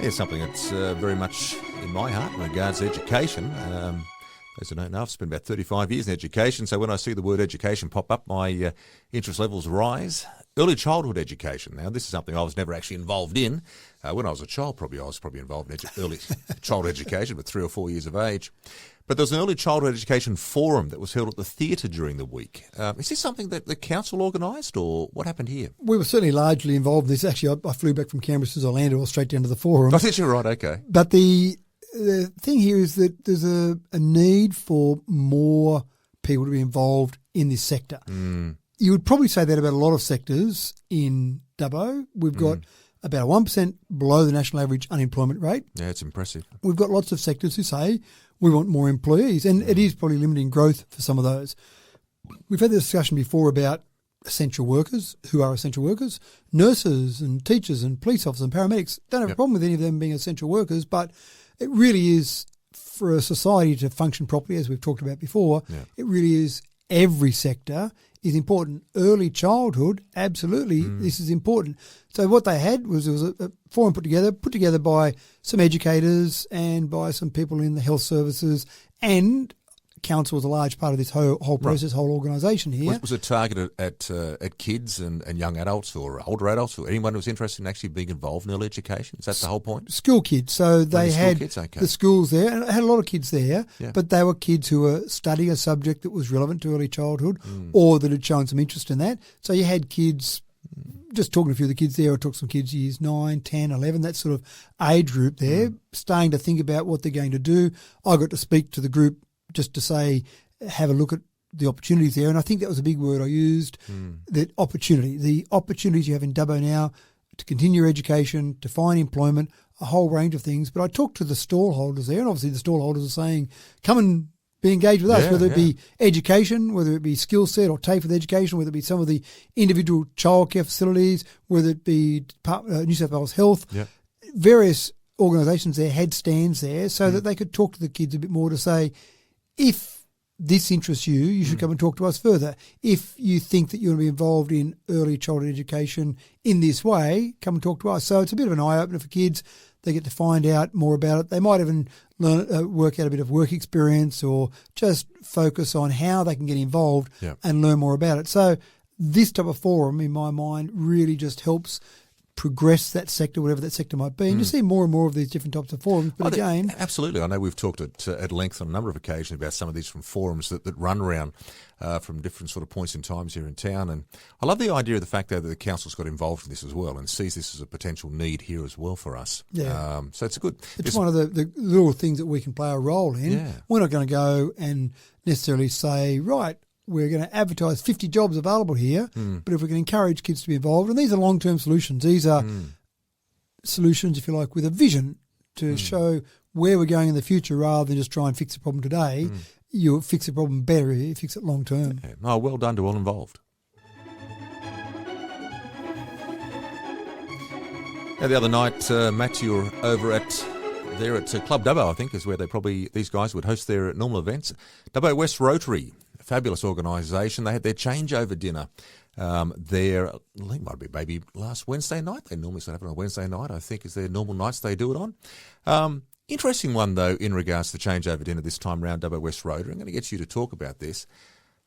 Here's something that's very much in my heart in regards to education. As I don't know, I've spent about 35 years in education, so when I see the word education pop up, my interest levels rise. Early childhood education. Now, this is something I was never actually involved in. When I was a child, I was probably involved in early childhood education, but 3 or 4 years of age. But there was an early childhood education forum that was held at the theatre during the week. Is this something that the council organised, or what happened here? We were certainly largely involved in this. Actually, I flew back from Canberra to Orlando or straight down to the forum. I think you're right, okay. But the thing here is that there's a need for more people to be involved in this sector. You would probably say that about a lot of sectors in Dubbo. We've got about a 1% below the national average unemployment rate. Yeah, it's impressive. We've got lots of sectors who say we want more employees, and it is probably limiting growth for some of those. We've had this discussion before about essential workers. Who are essential workers? Nurses and teachers and police officers and paramedics. Don't have a problem with any of them being essential workers, but it really is, for a society to function properly, as we've talked about before, it really is every sector is important. Early childhood, absolutely, this is important. So what they had was there was a forum put together by some educators and by some people in the health services, and council was a large part of this whole process, whole organisation here. Was it targeted at kids and young adults or older adults or anyone who was interested in actually being involved in early education? Is that the whole point? School kids. So they school had kids, okay. the schools there, and it had a lot of kids there, Yeah. but they were kids who were studying a subject that was relevant to early childhood or that had shown some interest in that. So you had kids, just talking to a few of the kids there, I talked to some kids years 9, 10, 11, that sort of age group there, starting to think about what they're going to do. I got to speak to the group just to say, have a look at the opportunities there. And I think that was a big word I used, that opportunity. The opportunities you have in Dubbo now to continue your education, to find employment, a whole range of things. But I talked to the stall holders there, and obviously the stall holders are saying, come and be engaged with us, Yeah, whether it be education, whether it be skill set or TAFE with education, whether it be some of the individual childcare facilities, whether it be New South Wales Health, various organisations there had stands there so that they could talk to the kids a bit more to say, if this interests you, you should come and talk to us further. If you think that you want to be involved in early childhood education in this way, come and talk to us. So it's a bit of an eye-opener for kids. They get to find out more about it. They might even work out a bit of work experience or just focus on how they can get involved and learn more about it. So this type of forum, in my mind, really just helps progress that sector, whatever that sector might be. And you see more and more of these different types of forums. But again... Absolutely. I know we've talked at length on a number of occasions about some of these from forums that run around from different sort of points in times here in town. And I love the idea of the fact that the council's got involved in this as well and sees this as a potential need here as well for us. Yeah. So it's a good... It's one of the little things that we can play a role in. Yeah. We're not going to go and necessarily say, right, we're going to advertise 50 jobs available here, but if we can encourage kids to be involved, and these are long-term solutions. These are solutions, if you like, with a vision to show where we're going in the future rather than just try and fix the problem today. You'll fix the problem better if you fix it long-term. Yeah. Oh, well done to all involved. Now, the other night, Matt, you were over at Club Dubbo, I think, is where these guys would host their normal events. Dubbo West Rotary, a fabulous organisation. They had their changeover dinner there, I think it might be maybe last Wednesday night. They normally start having it on a Wednesday night, I think, is their normal nights they do it on. Interesting one, though, in regards to the changeover dinner this time round, Dubbo West Rotary. I'm going to get you to talk about this.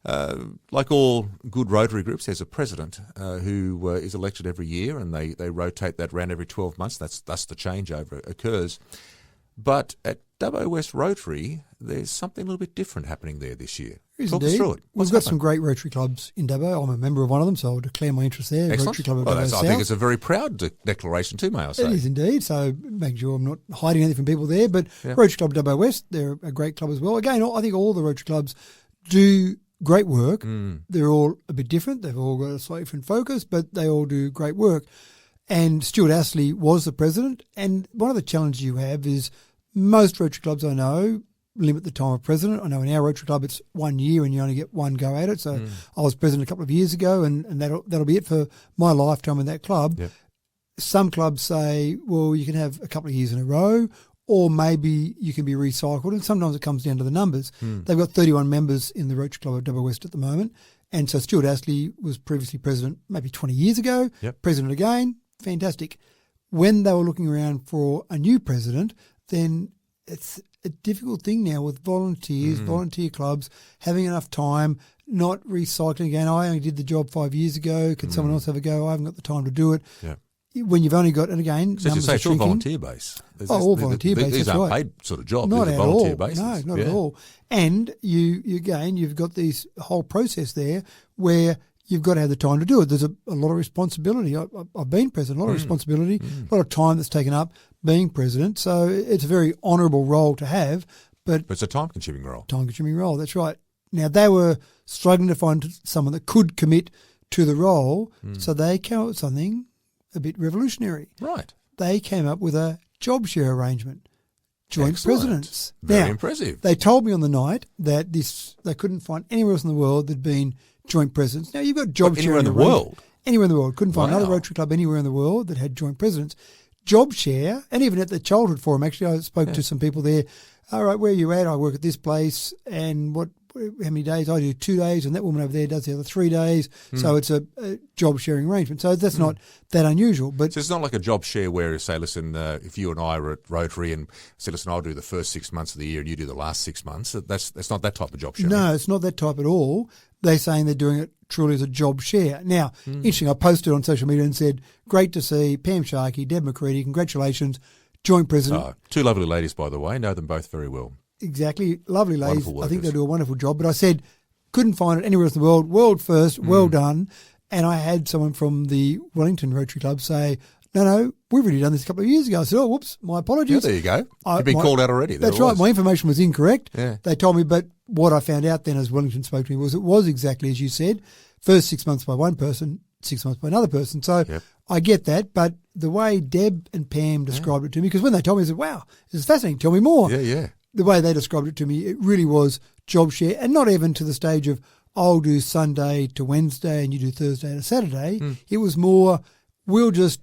Like all good Rotary groups, there's a president who is elected every year, and they rotate that round every 12 months. That's thus the changeover occurs. But at Dubbo West Rotary, there's something a little bit different happening there this year. Talk us through it. We've got some great Rotary clubs in Dubbo. I'm a member of one of them, so I'll declare my interest there. Excellent. Rotary Club of Dubbo South. I think it's a very proud declaration too, may I say. It is indeed, so making sure I'm not hiding anything from people there. But Rotary Club Dubbo West, they're a great club as well. Again, I think all the Rotary clubs do great work. They're all a bit different. They've all got a slightly different focus, but they all do great work. And Stuart Astley was the president. And one of the challenges you have is most Rotary clubs I know limit the time of president. I know in our Rotary club it's 1 year and you only get one go at it. So I was president a couple of years ago, and that'll be it for my lifetime in that club. Yep. Some clubs say, well, you can have a couple of years in a row, or maybe you can be recycled, and sometimes it comes down to the numbers. They've got 31 members in the Rotary Club of Dubbo West at the moment, and so Stuart Astley was previously president maybe 20 years ago, president again, fantastic. When they were looking around for a new president, then it's a difficult thing now with volunteers, volunteer clubs, having enough time, not recycling again. I only did the job 5 years ago. Can someone else have a go? I haven't got the time to do it. Yeah. When you've only got, and again, so numbers you say are it's all shrinking. volunteer base. All volunteer base. These aren't paid sort of jobs. Not these at are volunteer all. bases. No, not at all. And you've got this whole process there where you've got to have the time to do it. There's a lot of responsibility. I've been president, a lot of responsibility, a lot of time that's taken up being president. So it's a very honourable role to have. But it's a time-consuming role. Time-consuming role, that's right. Now, they were struggling to find someone that could commit to the role, so they came up with something a bit revolutionary. Right. They came up with a job share arrangement. Joint Excellent. presidents. Very impressive. They told me on the night that they couldn't find anywhere else in the world that'd been joint presidents. Now, you've got job sharing. Anywhere in the world? Anywhere in the world. Couldn't find another Rotary Club anywhere in the world that had joint presidents. Job share, and even at the Childhood Forum, actually, I spoke to some people there. All right, where are you at? I work at this place, and how many days? I do 2 days, and that woman over there does the other 3 days. So it's a job sharing arrangement. So that's not that unusual. But so it's not like a job share where you say, listen, if you and I are at Rotary and say, listen, I'll do the first 6 months of the year and you do the last 6 months. That's not that type of job sharing. No, it's not that type at all. They're saying they're doing it truly as a job share. Now, interesting, I posted on social media and said, great to see Pam Sharkey, Deb McCready, congratulations, joint president. Two lovely ladies, by the way. Know them both very well. Exactly. Lovely ladies. Wonderful I think workers. they do a wonderful job. But I said, couldn't find it anywhere else in the world. World first, well done. And I had someone from the Wellington Rotary Club say, no, we've already done this a couple of years ago. I said, whoops, my apologies. Yeah, there you go. You've been called out already. That's right. My information was incorrect. Yeah. They told me, but what I found out then as Wellington spoke to me was it was exactly as you said. First 6 months by one person, 6 months by another person. So I get that, but the way Deb and Pam described it to me, because when they told me, I said, wow, this is fascinating. Tell me more. Yeah. The way they described it to me, it really was job share, and not even to the stage of I'll do Sunday to Wednesday and you do Thursday to Saturday. It was more, we'll just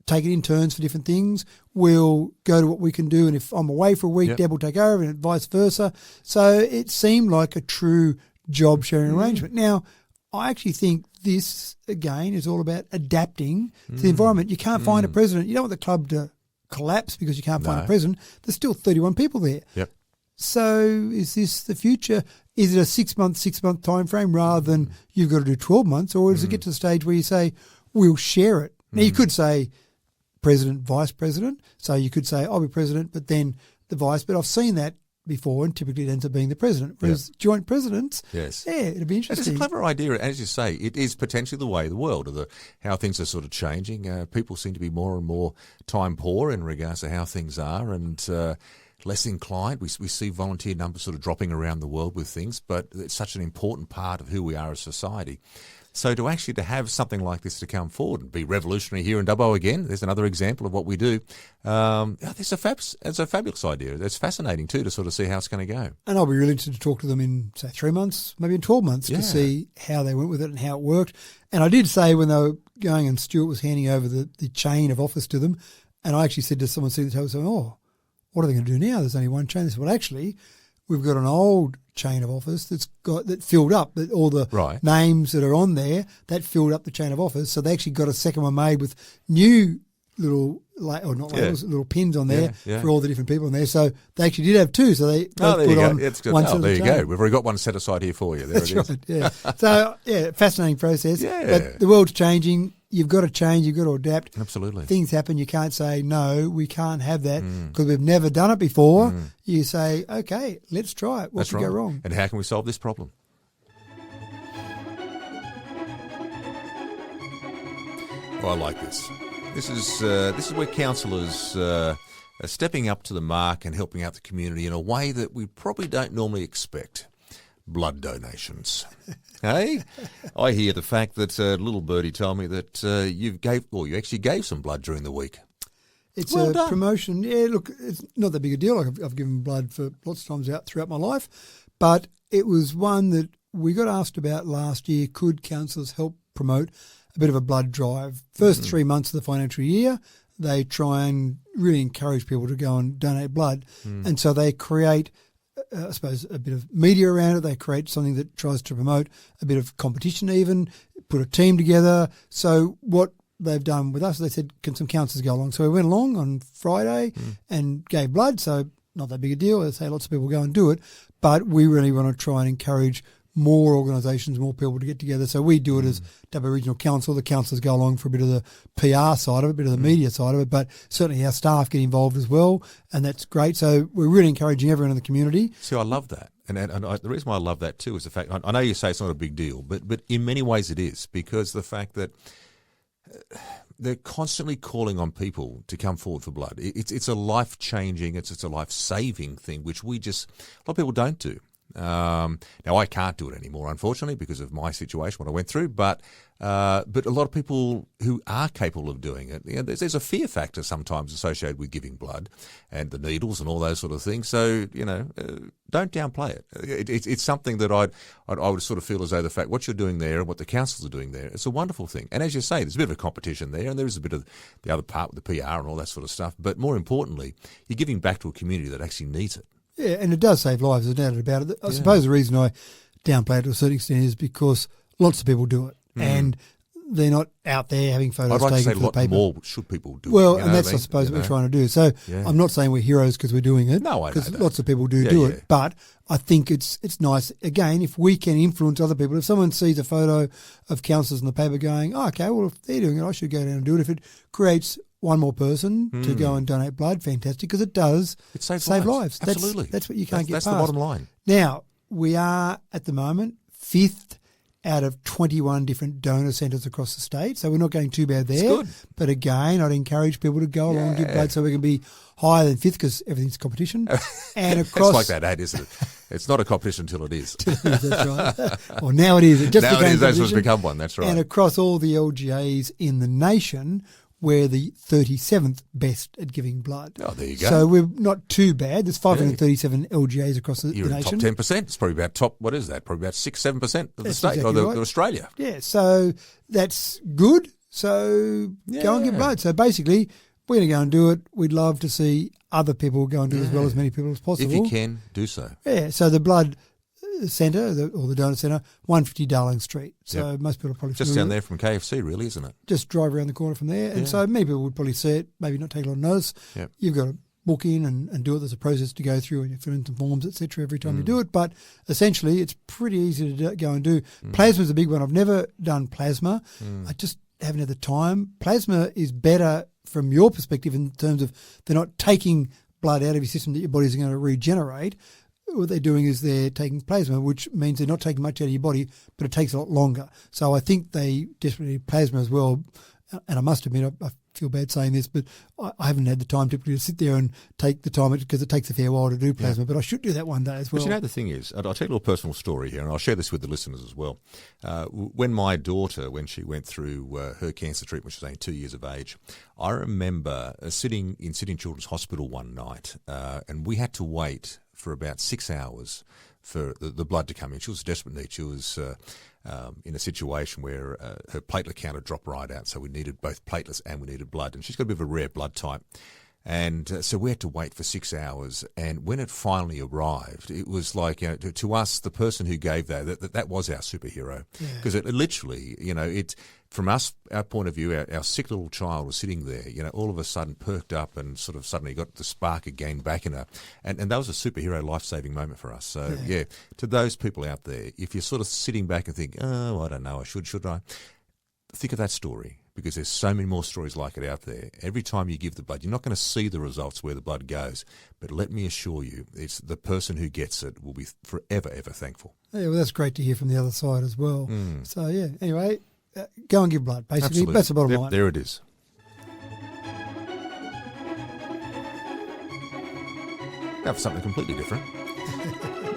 take it in turns for different things. We'll go to what we can do, and if I'm away for a week, Deb will take over, and vice versa. So it seemed like a true job sharing arrangement. Now, I actually think this, again, is all about adapting to the environment. You can't find a president. You don't want the club to collapse because you can't find a president. There's still 31 people there. Yep. So is this the future? Is it a 6 month time frame rather than you've got to do 12 months, or does it get to the stage where you say, we'll share it? Now, you could say president, vice president. So you could say, I'll be president, but then the vice. But I've seen that before, and typically it ends up being the president. Whereas joint presidents, yes, it'd be interesting. It's a clever idea. As you say, it is potentially the way of the world, or how things are sort of changing. People seem to be more and more time poor in regards to how things are, and less inclined. We see volunteer numbers sort of dropping around the world with things, but it's such an important part of who we are as society. So to have something like this to come forward and be revolutionary here in Dubbo again, there's another example of what we do. It's a fabulous idea. It's fascinating too to sort of see how it's going to go. And I'll be really interested to talk to them in, say, 3 months, maybe in 12 months to see how they went with it and how it worked. And I did say when they were going and Stuart was handing over the chain of office to them, and I actually said to someone sitting at the table, saying, what are they going to do now? There's only one chain. They said, well, actually, we've got an old chain of office that filled up, that all the names that are on there, that filled up the chain of office. So they actually got a second one made with new little, little pins on there for all the different people in there. So they actually did have two. So they both put on one set of there the you chain. go. We've already got one set aside here for you. There That's it is. right, yeah. So, fascinating process. Yeah. But the world's changing. You've got to change. You've got to adapt. Absolutely. Things happen. You can't say, no, we can't have that because we've never done it before. You say, okay, let's try it. What could go wrong? And how can we solve this problem? I like this. This is where councillors are stepping up to the mark and helping out the community in a way that we probably don't normally expect. Blood donations. Hey, I hear the fact that little birdie told me that you actually gave some blood during the week. It's a promotion. Yeah, look, it's not that big a deal. I've given blood for lots of times throughout my life, but it was one that we got asked about last year. Could councillors help promote a bit of a blood drive? First 3 months of the financial year, they try and really encourage people to go and donate blood, and so they create I suppose, a bit of media around it. They create something that tries to promote a bit of competition even, put a team together. So what they've done with us, they said, can some councillors go along? So we went along on Friday and gave blood, so not that big a deal. They say lots of people go and do it, but we really want to try and encourage more organisations, more people to get together. So we do it as Dubbo Regional Council. The councillors go along for a bit of the PR side of it, a bit of the media side of it, but certainly our staff get involved as well, and that's great. So we're really encouraging everyone in the community. See, I love that. And the reason why I love that too is the fact, I know you say it's not a big deal, but in many ways it is, because the fact that they're constantly calling on people to come forward for blood. It's a life-changing, it's a life-saving thing, which a lot of people don't do. Now I can't do it anymore, unfortunately, because of my situation, what I went through. But a lot of people who are capable of doing it, there's a fear factor sometimes associated with giving blood and the needles and all those sort of things. So don't downplay it. It's something that I would sort of feel as though the fact what you're doing there and what the councils are doing there, it's a wonderful thing. And as you say, there's a bit of a competition there, and there is a bit of the other part with the PR and all that sort of stuff. But more importantly, you're giving back to a community that actually needs it. Yeah, and it does save lives, there's no doubt about it. I suppose the reason I downplay it to a certain extent is because lots of people do it, and they're not out there having photos taken for the paper. I'd like to say a lot more should people do it. Well, and that's, I suppose, what we're trying to do. So I'm not saying we're heroes because we're doing it. No, I know that. Because lots of people do it. But I think it's nice, again, if we can influence other people. If someone sees a photo of councillors in the paper going, okay, well, if they're doing it, I should go down and do it. If it creates one more person to go and donate blood, fantastic, because it does save lives. Absolutely. That's what you can't get past. That's the bottom line. Now, we are, at the moment, 5th out of 21 different donor centres across the state, so we're not going too bad there. Good. But again, I'd encourage people to go along and give blood so we can be higher than 5th, because everything's competition. And across, it's like that ad, isn't it? It's not a competition until it is. That's right. Well, now it is. It just now it is. That's what's become one. That's right. And across all the LGAs in the nation, we're the 37th best at giving blood. Oh, there you go. So we're not too bad. There's 537 LGAs across the You're nation. Top 10%. It's probably about probably about 6-7% of the state, exactly of Australia. Yeah, so that's good. So go and give blood. So basically, we're going to go and do it. We'd love to see other people go and do it as well, as many people as possible. If you can, do so. Yeah, so the blood centre, or the donor centre, 150 Darling Street. So most people are probably just down there from KFC, really, isn't it? Just drive around the corner from there. And so many people would probably see it, maybe not take a lot of notice. Yep. You've got to book in and do it. There's a process to go through, and you fill in some forms, etc. every time you do it. But essentially, it's pretty easy to go and do. Plasma's a big one. I've never done plasma. I just haven't had the time. Plasma is better from your perspective in terms of they're not taking blood out of your system that your body's going to regenerate. What they're doing is they're taking plasma, which means they're not taking much out of your body, but it takes a lot longer. So I think they desperately need plasma as well. And I must admit, I feel bad saying this, but I haven't had the time typically to sit there and take the time because it takes a fair while to do plasma. But I should do that one day as well. But the thing is, I'll tell you a little personal story here, and I'll share this with the listeners as well. When my daughter, when she went through her cancer treatment, she was only 2 years of age, I remember sitting in Sydney Children's Hospital one night, and we had to wait for about 6 hours for the blood to come in. She was a desperate need. She was in a situation where her platelet count had dropped right out, so we needed both platelets and we needed blood. And she's got a bit of a rare blood type. And so we had to wait for 6 hours. And when it finally arrived, it was like, to us, the person who gave that was our superhero. Because it literally, from us, our point of view, our sick little child was sitting there, all of a sudden perked up and sort of suddenly got the spark again back in her. And that was a superhero life-saving moment for us. So, to those people out there, if you're sort of sitting back and think, oh, I don't know, should I? Think of that story, because there's so many more stories like it out there. Every time you give the blood, you're not going to see the results where the blood goes. But let me assure you, it's the person who gets it will be forever, ever thankful. Yeah, well, that's great to hear from the other side as well. So, anyway, go and give blood, basically. Absolutely. That's the bottom line. There it is. Now for something completely different.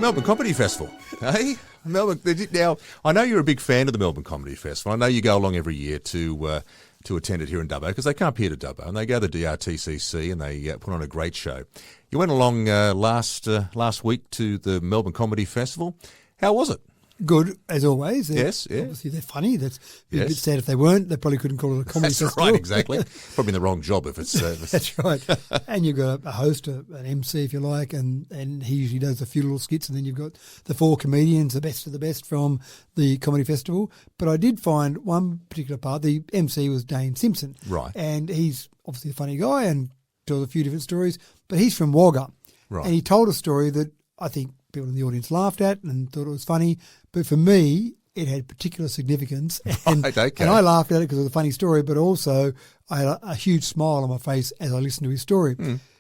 Melbourne Comedy Festival, hey? Melbourne. Now, I know you're a big fan of the Melbourne Comedy Festival. I know you go along every year to attend it here in Dubbo, because they come up here to Dubbo and they go to the DRTCC and they put on a great show. You went along last week to the Melbourne Comedy Festival. How was it? Good, as always. Yes, yeah. Obviously, they're funny. That's a bit sad if they weren't. They probably couldn't call it a comedy festival. That's right, exactly. Probably in the wrong job if it's... That's right. And you've got a host, an MC, if you like, and he usually does a few little skits, and then you've got the four comedians, the best of the best from the comedy festival. But I did find one particular part. The MC was Dane Simpson. Right. And he's obviously a funny guy and tells a few different stories, but he's from Wagga. Right. And he told a story that I think people in the audience laughed at and thought it was funny. But for me, it had particular significance. And, right, okay. And I laughed at it because of the funny story, but also I had a huge smile on my face as I listened to his story.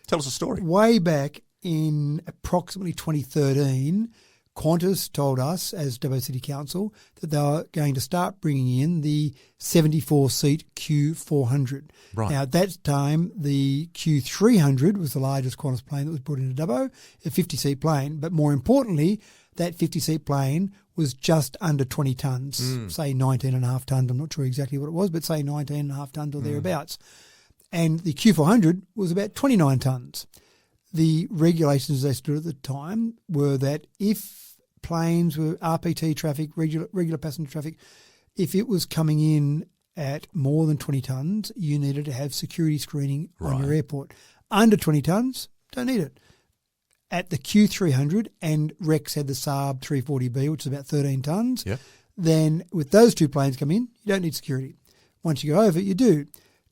Tell us a story. Way back in approximately 2013, Qantas told us as Dubbo City Council that they were going to start bringing in the 74-seat Q400. Right. Now, at that time, the Q300 was the largest Qantas plane that was brought into Dubbo, a 50-seat plane. But more importantly, that 50-seat plane was just under 20 tonnes, say 19.5 tonnes. I'm not sure exactly what it was, but say 19.5 tonnes or thereabouts. And the Q400 was about 29 tonnes. The regulations as they stood at the time were that if planes were RPT traffic, regular passenger traffic, if it was coming in at more than 20 tonnes, you needed to have security screening on your airport. Under 20 tonnes, don't need it. At the Q300, and Rex had the Saab 340B, which is about 13 tonnes, then with those two planes come in, you don't need security. Once you go over, you do.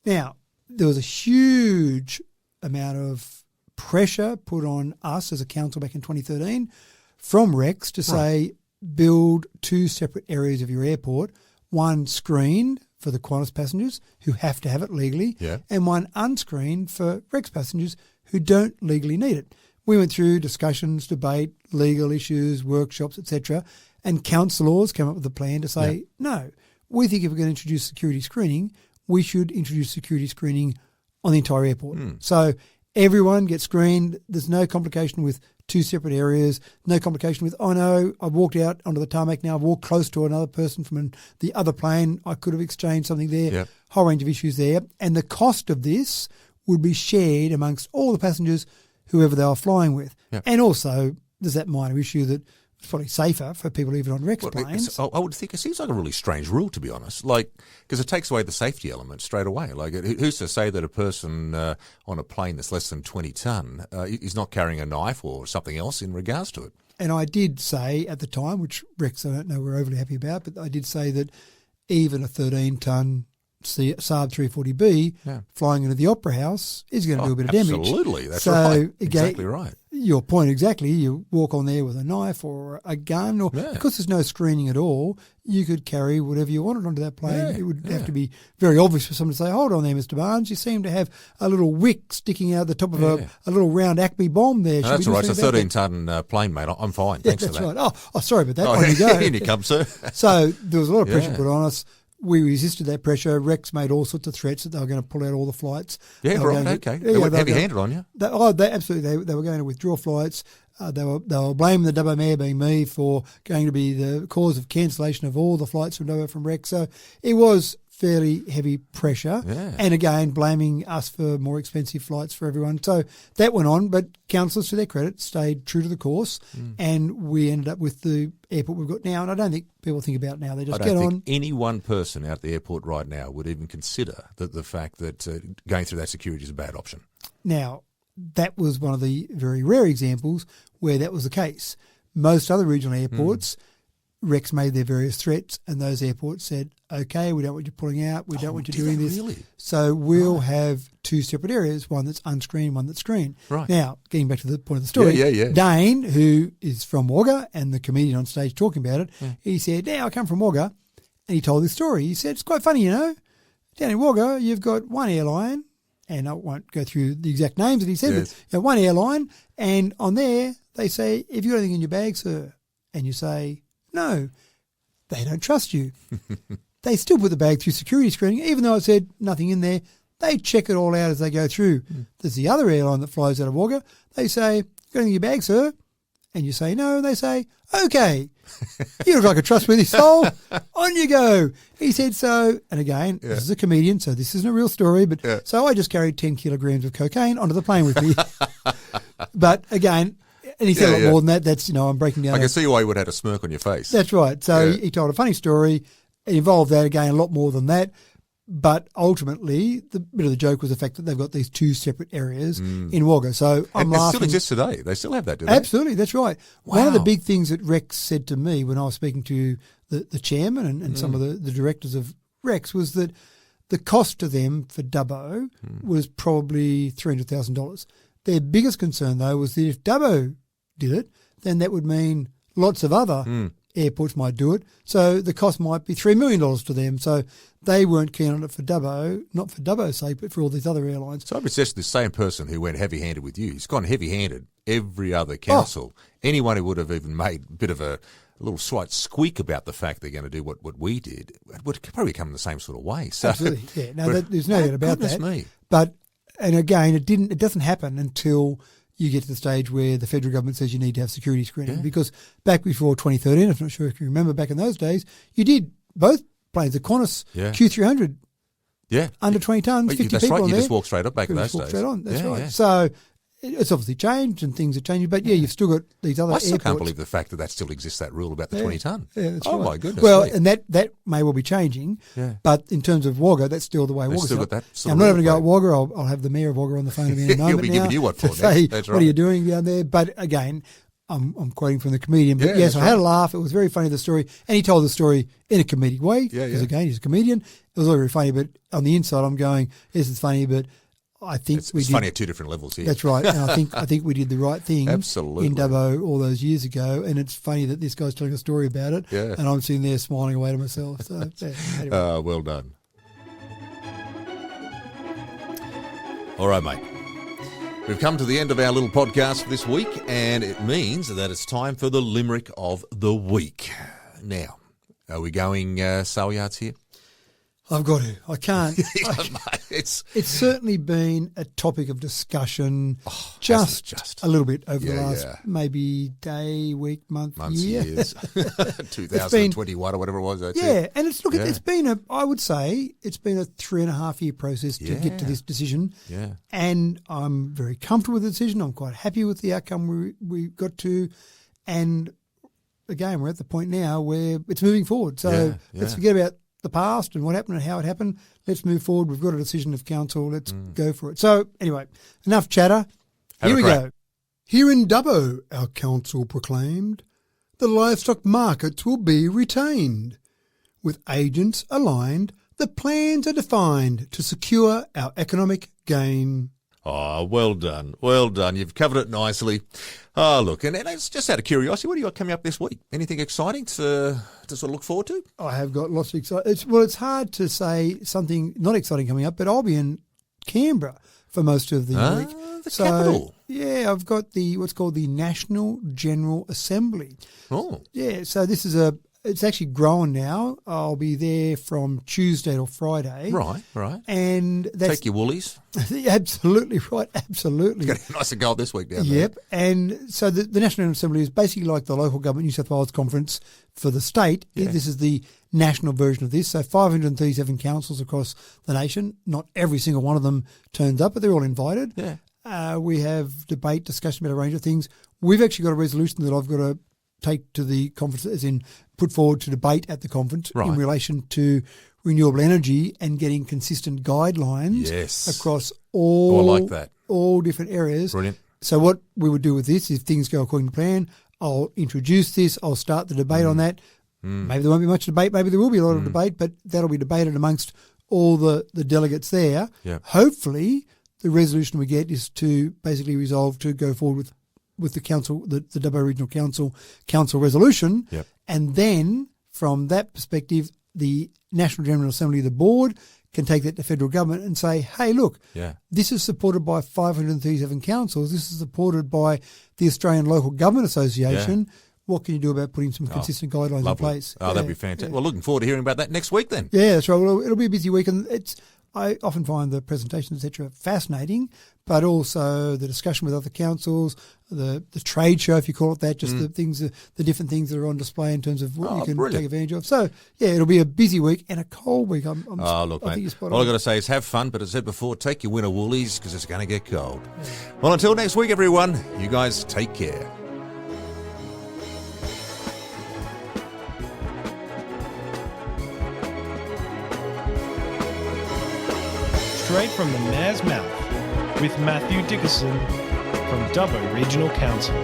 Now, there was a huge amount of pressure put on us as a council back in 2013 from Rex to say build two separate areas of your airport, one screened for the Qantas passengers who have to have it legally, and one unscreened for Rex passengers who don't legally need it. We went through discussions, debate, legal issues, workshops, etc., and councillors came up with a plan to say, no, we think if we're going to introduce security screening, we should introduce security screening on the entire airport. So everyone gets screened. There's no complication with two separate areas, no complication with, oh no, I walked out onto the tarmac now, I've walked close to another person from the other plane, I could have exchanged something there, whole range of issues there. And the cost of this would be shared amongst all the passengers, whoever they are flying with. And also, there's that minor issue that it's probably safer for people even on Rex planes. I would think it seems like a really strange rule, to be honest, because it takes away the safety element straight away. Who's to say that a person on a plane that's less than 20 tonne is not carrying a knife or something else in regards to it? And I did say at the time, which Rex I don't know we're overly happy about, but I did say that even a 13-tonne Saab 340B flying into the Opera House is going to do a bit of damage. Absolutely, that's right. Exactly right. your point exactly. You walk on there with a knife or a gun, or because there's no screening at all, you could carry whatever you wanted onto that plane. It would have to be very obvious for someone to say, hold on there, Mr. Barnes, you seem to have a little wick sticking out the top of a little round Acme bomb there. No, that's all right. It's a 13-ton plane, mate. I'm fine. Thanks for that. Right. Oh, sorry about that. On you go. In you come, sir. So there was a lot of pressure put on us. We resisted that pressure. Rex made all sorts of threats that they were going to pull out all the flights. Yeah, right, okay. They were heavy-handed on you. Absolutely. They were going to withdraw flights. They were blaming the Dubbo Mayor, being me, for going to be the cause of cancellation of all the flights from Dubbo from Rex. So it was fairly heavy pressure. Yeah. And again, blaming us for more expensive flights for everyone. So that went on, but councillors, to their credit, stayed true to the course, and we ended up with the airport we've got now. And I don't think people think about it now. They just get on. I don't think any one person out at the airport right now would even consider the fact that going through that security is a bad option. Now, that was one of the very rare examples where that was the case. Most other regional airports, Rex made their various threats, and those airports said, okay, we don't want you pulling out, we don't want you doing this. Really? So we'll have two separate areas, one that's unscreened, one that's screened. Right. Now, getting back to the point of the story, Dane, who is from Wagga, and the comedian on stage talking about it, he said, I come from Wagga, and he told this story. He said, it's quite funny, down in Wagga, you've got one airline, and I won't go through the exact names that he said, but one airline, and on there, they say, have you got anything in your bag, sir? And you say, no, they don't trust you. They still put the bag through security screening, even though it said nothing in there. They check it all out as they go through. There's the other airline that flies out of Wagga. They say, got anything in your bag, sir? And you say no, and they say, okay, you look like a trustworthy soul. On you go. He said so. And again, this is a comedian, so this isn't a real story. But so I just carried 10 kilograms of cocaine onto the plane with me. But again, and he said a lot more than that. That's, I'm breaking down. I can see why you would have had a smirk on your face. That's right. So he told a funny story. It involved that, again, a lot more than that. But ultimately, the bit of the joke was the fact that they've got these two separate areas in Wagga. So I'm laughing. It still exists today. They still have that, do they? Absolutely, that's right. Wow. One of the big things that Rex said to me when I was speaking to the chairman and some of the directors of Rex was that the cost to them for Dubbo was probably $300,000. Their biggest concern, though, was that if Dubbo did it, then that would mean lots of other airports might do it. So the cost might be $3 million to them. So they weren't keen on it for Dubbo, not for Dubbo's sake, but for all these other airlines. So I would suggest the same person who went heavy-handed with you, he's gone heavy-handed every other council. Anyone who would have even made a bit of a little slight squeak about the fact they're going to do what we did would probably come in the same sort of way. So, absolutely, yeah. No, there's no doubt about that. Me. But, and again, it doesn't happen until you get to the stage where the federal government says you need to have security screening. Because back before 2013, I'm not sure if you remember back in those days, you did both planes, the Qantas Q300, under 20 tonnes, 50 that's people right. on You there. just walk straight up back in those days. Straight on, that's right. Yeah. So it's obviously changed and things are changing, but you've still got these other airports. I still can't believe the fact that still exists, that rule about the 20 tonne. Yeah, that's right. my goodness. Well, and that may well be changing, but in terms of Wagga, that's still the way Wagga's still got that I'm not having to go at Wagga. I'll have the mayor of Wagga on the phone in a moment. He'll be giving you what for say, that's what are you doing down there? But again, I'm quoting from the comedian, but yes, I had a laugh. It was very funny, the story, and he told the story in a comedic way, because again, he's a comedian. It was all very funny, but on the inside, I'm going, yes, it's funny, but I think it's funny at two different levels here. That's right, and I think we did the right thing Absolutely. in Dubbo all those years ago, and it's funny that this guy's telling a story about it, and I'm sitting there smiling away to myself. So, anyway. Well done. All right, mate. We've come to the end of our little podcast for this week, and it means that it's time for the Limerick of the Week. Now, are we going sale yards here? I've got to. I can't. It's certainly been a topic of discussion just a little bit over the last maybe day, week, months, years. 2021 or whatever it was. And it's been I would say it's been a 3.5 year process to get to this decision. Yeah. And I'm very comfortable with the decision. I'm quite happy with the outcome we got to. And again, we're at the point now where it's moving forward. So let's forget about the past and what happened and how it happened. Let's move forward. We've got a decision of council. Let's go for it. So anyway, enough chatter. Here we go. Here in Dubbo, our council proclaimed, the livestock markets will be retained. With agents aligned, the plans are defined to secure our economic gain. Oh, well done. Well done. You've covered it nicely. Oh, look, and it's just out of curiosity, what do you got coming up this week? Anything exciting to sort of look forward to? I have got lots of exciting. It's hard to say something not exciting coming up, but I'll be in Canberra for most of the week. The capital. Yeah, I've got what's called the National General Assembly. Oh. Yeah, so this is it's actually grown now. I'll be there from Tuesday till Friday. Right. And that's Take your woolies. absolutely right, absolutely. It's nice to go up this week down there. Yep, and so the National General Assembly is basically like the local government New South Wales conference for the state. Yeah. This is the national version of this. So 537 councils across the nation. Not every single one of them turns up, but they're all invited. Yeah. We have debate, discussion about a range of things. We've actually got a resolution that I've got to take to the conference, as in put forward to debate at the conference in relation to renewable energy and getting consistent guidelines across all different areas. Brilliant. So what we would do with this, if things go according to plan, I'll introduce this, I'll start the debate on that. Maybe there won't be much debate, maybe there will be a lot of debate, but that'll be debated amongst all the delegates there. Yep. Hopefully the resolution we get is to basically resolve to go forward with the council, the Dubbo Regional Council resolution. Yep. And then from that perspective, the National General Assembly, the board, can take that to federal government and say, hey, look, this is supported by 537 councils. This is supported by the Australian Local Government Association. Yeah. What can you do about putting some consistent guidelines in place? Oh, that'd be fantastic. Yeah. Well, looking forward to hearing about that next week then. Yeah, that's right. Well, it'll be a busy week. And I often find the presentations, etc., fascinating, but also the discussion with other councils, the trade show, if you call it that, just the things, the different things that are on display in terms of what you can take advantage of. So, yeah, it'll be a busy week and a cold week. Look, mate, all I've got to say is have fun, but as I said before, take your winter woolies because it's going to get cold. Yeah. Well, until next week, everyone, you guys take care. Straight from the mayor's mouth with Matthew Dickerson from Dubbo Regional Council.